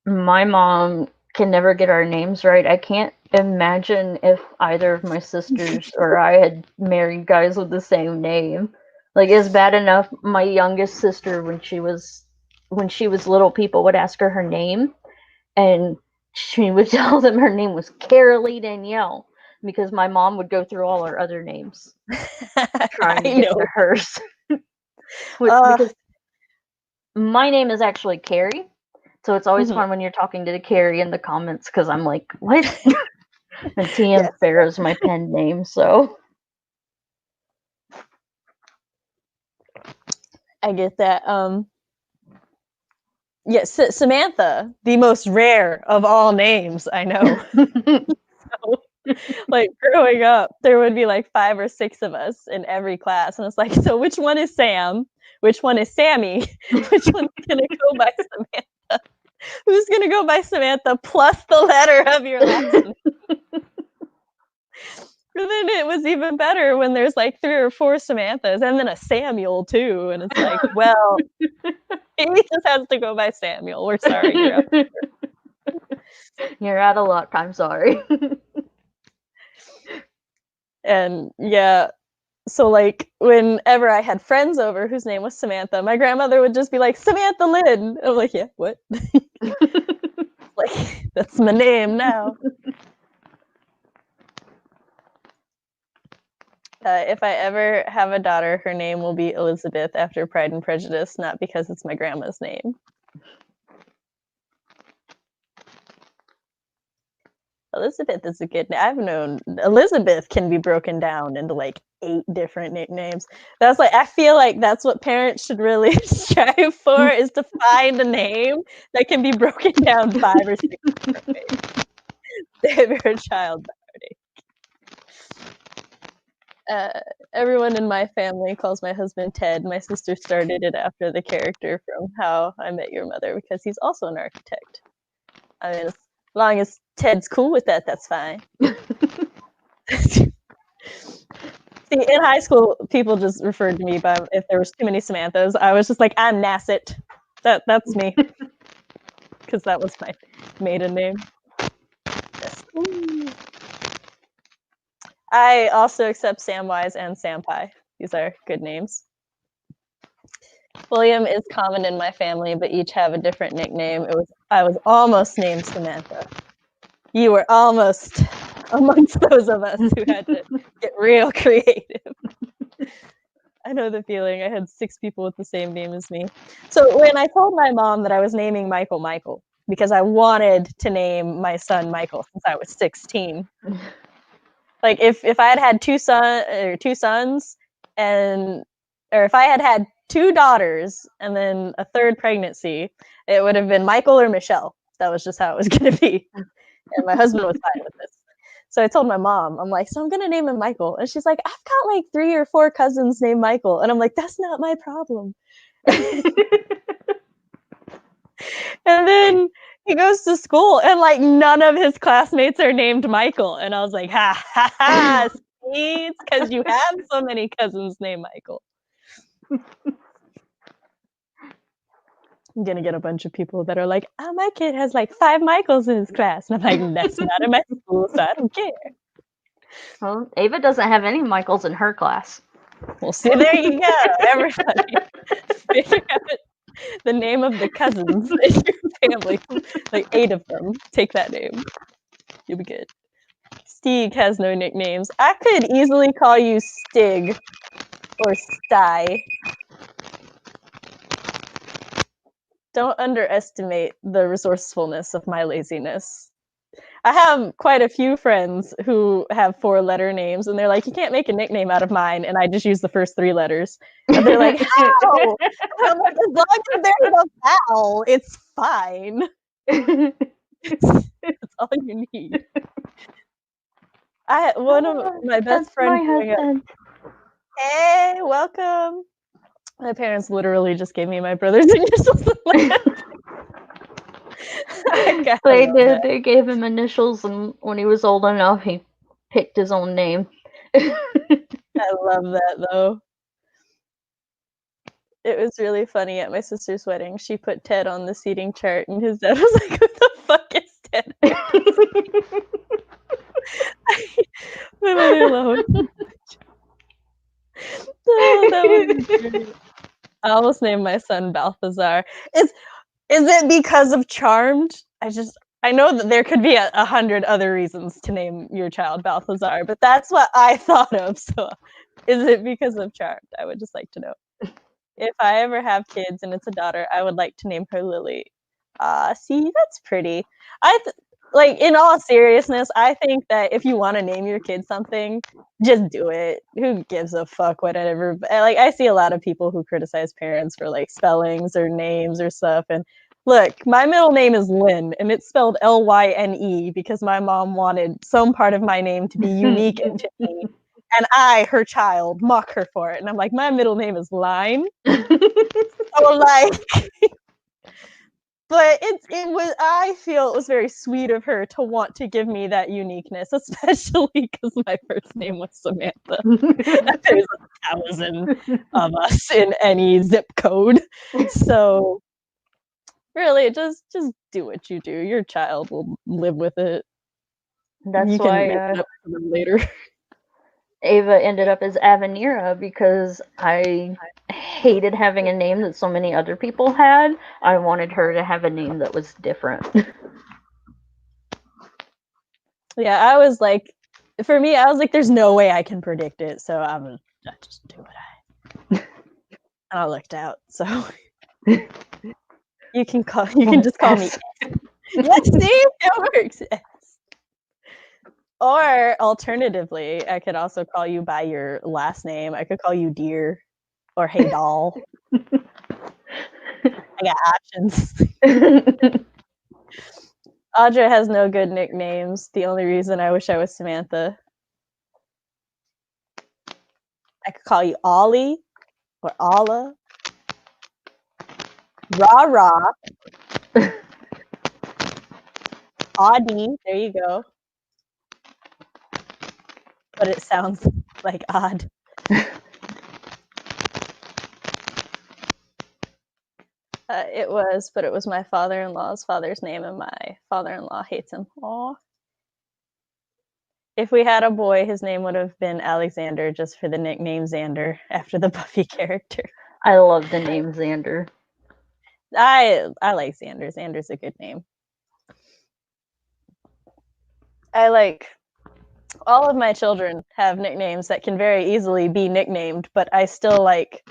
My mom can never get our names right. I can't imagine if either of my sisters or I had married guys with the same name. Like, it's bad enough my youngest sister, when she was little, people would ask her name, and she would tell them her name was Carolee Danielle, because my mom would go through all her other names trying to get to hers. Because my name is actually Carrie, so it's always fun when you're talking to the Carrie in the comments, because I'm like, what? And T.M.Sparrow is my pen name, so I get that. Yes, Samantha, the most rare of all names I know. So Like, growing up, there would be, like, 5 or 6 of us in every class, and it's like, "So which one is Sam? Which one is Sammy? Which one's gonna go by Samantha? Who's gonna go by Samantha plus the letter of your last name?" And then it was even better when there's, like, 3 or 4 Samanthas, and then a Samuel too, and it's like, well, he just has to go by Samuel. We're sorry, you're up. You're out of luck. I'm sorry. And yeah, so, like, whenever I had friends over whose name was Samantha, my grandmother would just be like, "Samantha Lynn." I'm like, "Yeah, what?" Like, that's my name now. If I ever have a daughter, her name will be Elizabeth after Pride and Prejudice, not because it's my grandma's name. Elizabeth is a good name. I've known Elizabeth can be broken down into, like, 8 different nicknames. That's like, I feel like that's what parents should really strive for, is to find a name that can be broken down 5 or 6 different ways. If you're a child nowadays. Everyone in my family calls my husband Ted. My sister started it after the character from How I Met Your Mother, because he's also an architect. I mean, as long as Ted's cool with that, that's fine. See, in high school, people just referred to me by, if there was too many Samanthas, I was just like, "I'm Nasset." That's me. Because that was my maiden name. Yes. I also accept Samwise and Sampai. These are good names. William is common in my family, but each have a different nickname. I was almost named Samantha. You were almost amongst those of us who had to get real creative. I know the feeling. I had 6 people with the same name as me. So when I told my mom that I was naming Michael, because I wanted to name my son Michael since I was 16. Like, if I had 2 sons, or if I had 2 daughters and then a 3rd pregnancy, it would have been Michael or Michelle. That was just how it was gonna be. And my husband was fine with this. So I told my mom, I'm like, "So I'm gonna name him Michael." And she's like, "I've got, like, 3 or 4 cousins named Michael." And I'm like, "That's not my problem." And then he goes to school, and, like, none of his classmates are named Michael. And I was like, "Ha, ha, ha, see? It's 'cause you have so many cousins named Michael." I'm gonna get a bunch of people that are like, "Oh, my kid has, like, 5 Michaels in his class." And I'm like, "That's not in my school, so I don't care." Well, Ava doesn't have any Michaels in her class. Well, see, there you go, everybody. Figure out the name of the cousins in your family, like 8 of them. Take that name. You'll be good. Stieg has no nicknames. I could easily call you Stig or Sty. Don't underestimate the resourcefulness of my laziness. I have quite a few friends who have 4-letter names, and they're like, "You can't make a nickname out of mine," and I just use the first 3 letters. And they're like, "How?" And I'm like, "As long as there's a vowel, it's fine." That's all you need. One of my best friends growing up. Hey, welcome. My parents literally just gave me my brother's initials. They did. They gave him initials, and when he was old enough, he picked his own name. I love that, though. It was really funny at my sister's wedding. She put Ted on the seating chart, and his dad was like, "Who the fuck is Ted?" Literally love him. Oh, that was great. I almost named my son Balthazar. Is it because of Charmed? I know that there could be 100 other reasons to name your child Balthazar, but that's what I thought of. So, is it because of Charmed? I would just like to know. If I ever have kids and it's a daughter, I would like to name her Lily. See, that's pretty. Like, in all seriousness, I think that if you wanna name your kid something, just do it. Who gives a fuck whatever, like, I see a lot of people who criticize parents for, like, spellings or names or stuff, and Look, my middle name is Lynn, and it's spelled Lyne because my mom wanted some part of my name to be unique and to me. And I, her child, mock her for it. And I'm like, my middle name is Line. So like, but I feel it was very sweet of her to want to give me that uniqueness, especially because my first name was Samantha. There's 1,000 of us in any zip code. So really, just do what you do. Your child will live with it. That's you can why make it up to them later. Ava ended up as Avenira because I hated having a name that so many other people had. I wanted her to have a name that was different. Yeah, I was like, for me, I was like, there's no way I can predict it, so I'm gonna just do it. And I looked out, so you can just call me. Yes, see, it works. Or alternatively, I could also call you by your last name. I could call you Dear or Hey Doll. I got options. Audra has no good nicknames. The only reason I wish I was Samantha. I could call you Ollie or Alla. Rah Rah. Audie. There you go. But it sounds like odd. It was my father-in-law's father's name, and my father-in-law hates him. Aw. If we had a boy, his name would have been Alexander, just for the nickname Xander, after the Buffy character. I love the name Xander. I like Xander. Xander's a good name. I like all of my children have nicknames that can very easily be nicknamed, but I still like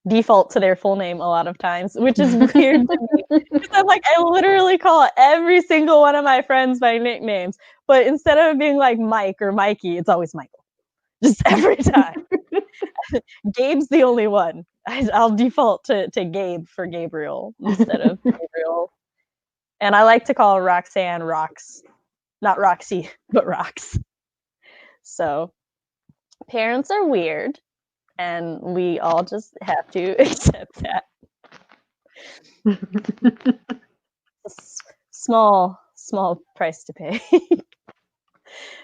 default to their full name a lot of times, which is weird to me. Because I'm like, I literally call every single one of my friends by nicknames, but instead of being like Mike or Mikey, it's always Michael. Just every time. Gabe's the only one. I'll default to Gabe for Gabriel instead of Gabriel. And I like to call Roxanne Rox. Not Roxy, but Rox. So parents are weird, and we all just have to accept that. Small price to pay.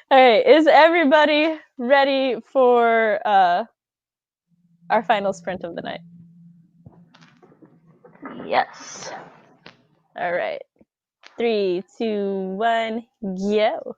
All right, is everybody ready for our final sprint of the night? Yes. All right. 3, 2, 1, go.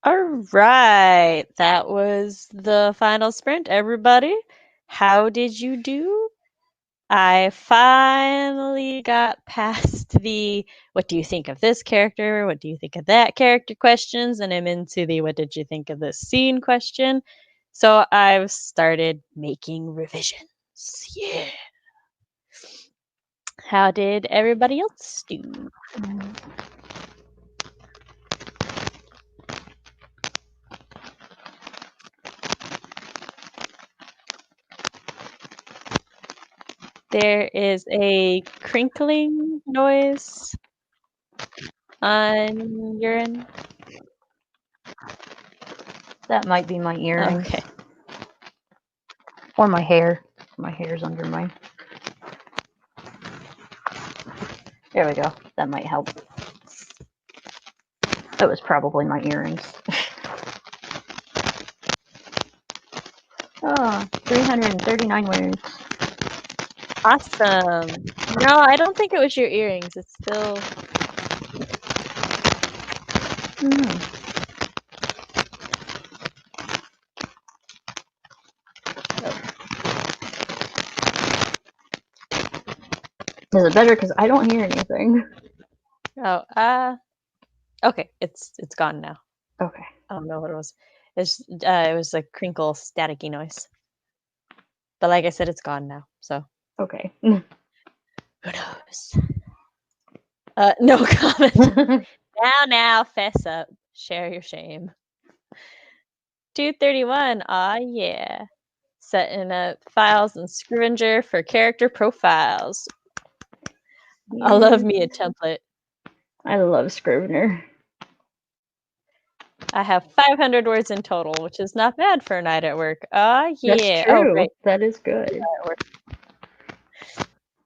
All right, that was the final sprint, everybody. How did you do? I finally got past the what do you think of this character, what do you think of that character questions, and I'm into the what did you think of this scene question. So I've started making revisions. Yeah. How did everybody else do? There is a crinkling noise on your end. That might be my earrings. Okay. Or my hair. My hair's under mine. There we go. That might help. That was probably my earrings. Oh, 339 words. Awesome. No, I don't think it was your earrings. It's still. Is it better? Because I don't hear anything. Oh, okay. It's gone now. Okay. I don't know what it was. It was a crinkle staticky noise. But like I said, it's gone now. So Okay. who knows? No comment. Now, fess up. Share your shame. 231. Aw, yeah. Setting up files in Scrivenger for character profiles. I love me a template. I love Scrivener. I have 500 words in total, which is not bad for a night at work. Ah, yeah. That's true. Oh, right. That is good.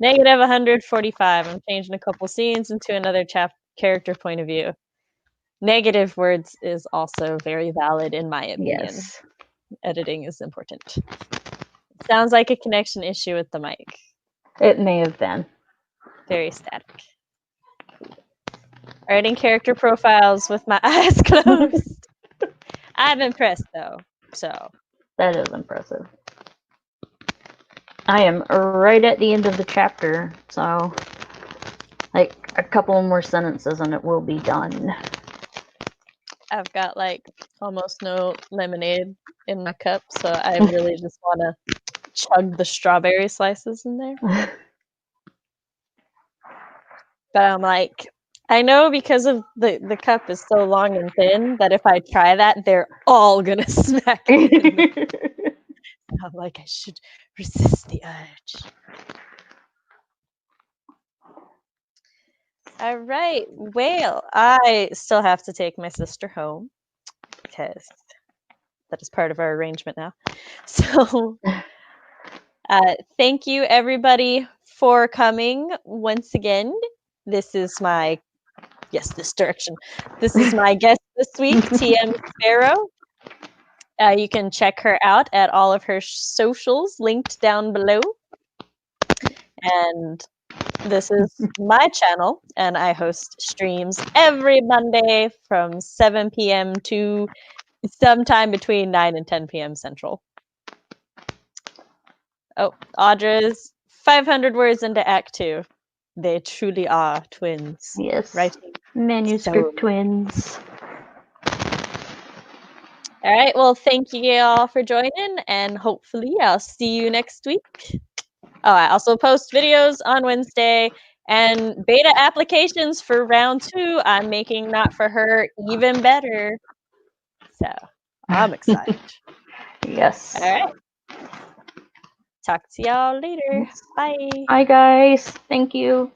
Negative 145. I'm changing a couple scenes into another character point of view. Negative words is also very valid in my opinion. Yes. Editing is important. Sounds like a connection issue with the mic. It may have been. Very static. Writing character profiles with my eyes closed. I'm impressed though. So that is impressive. I am right at the end of the chapter, so like a couple more sentences and it will be done. I've got like almost no lemonade in my cup, so I really just want to chug the strawberry slices in there. But I'm like, I know because of the cup is so long and thin that if I try that, they're all gonna smack me. I'm like, I should resist the urge. All right. Well, I still have to take my sister home because that is part of our arrangement now. So thank you everybody for coming once again. This is my this direction. This is my guest this week, T.M.Sparrow. You can check her out at all of her socials linked down below. And this is my channel, and I host streams every Monday from 7 p.m. to sometime between 9 and 10 p.m. Central. Oh, Audra's 500 words into Act 2. They truly are twins. Yes. Right. Manuscript twins. All right. Well, thank you all for joining, and hopefully I'll see you next week. Oh, I also post videos on Wednesday and beta applications for round 2. I'm making Not For Her even better. So I'm excited. Yes. All right. Talk to y'all later. Bye. Bye, guys. Thank you.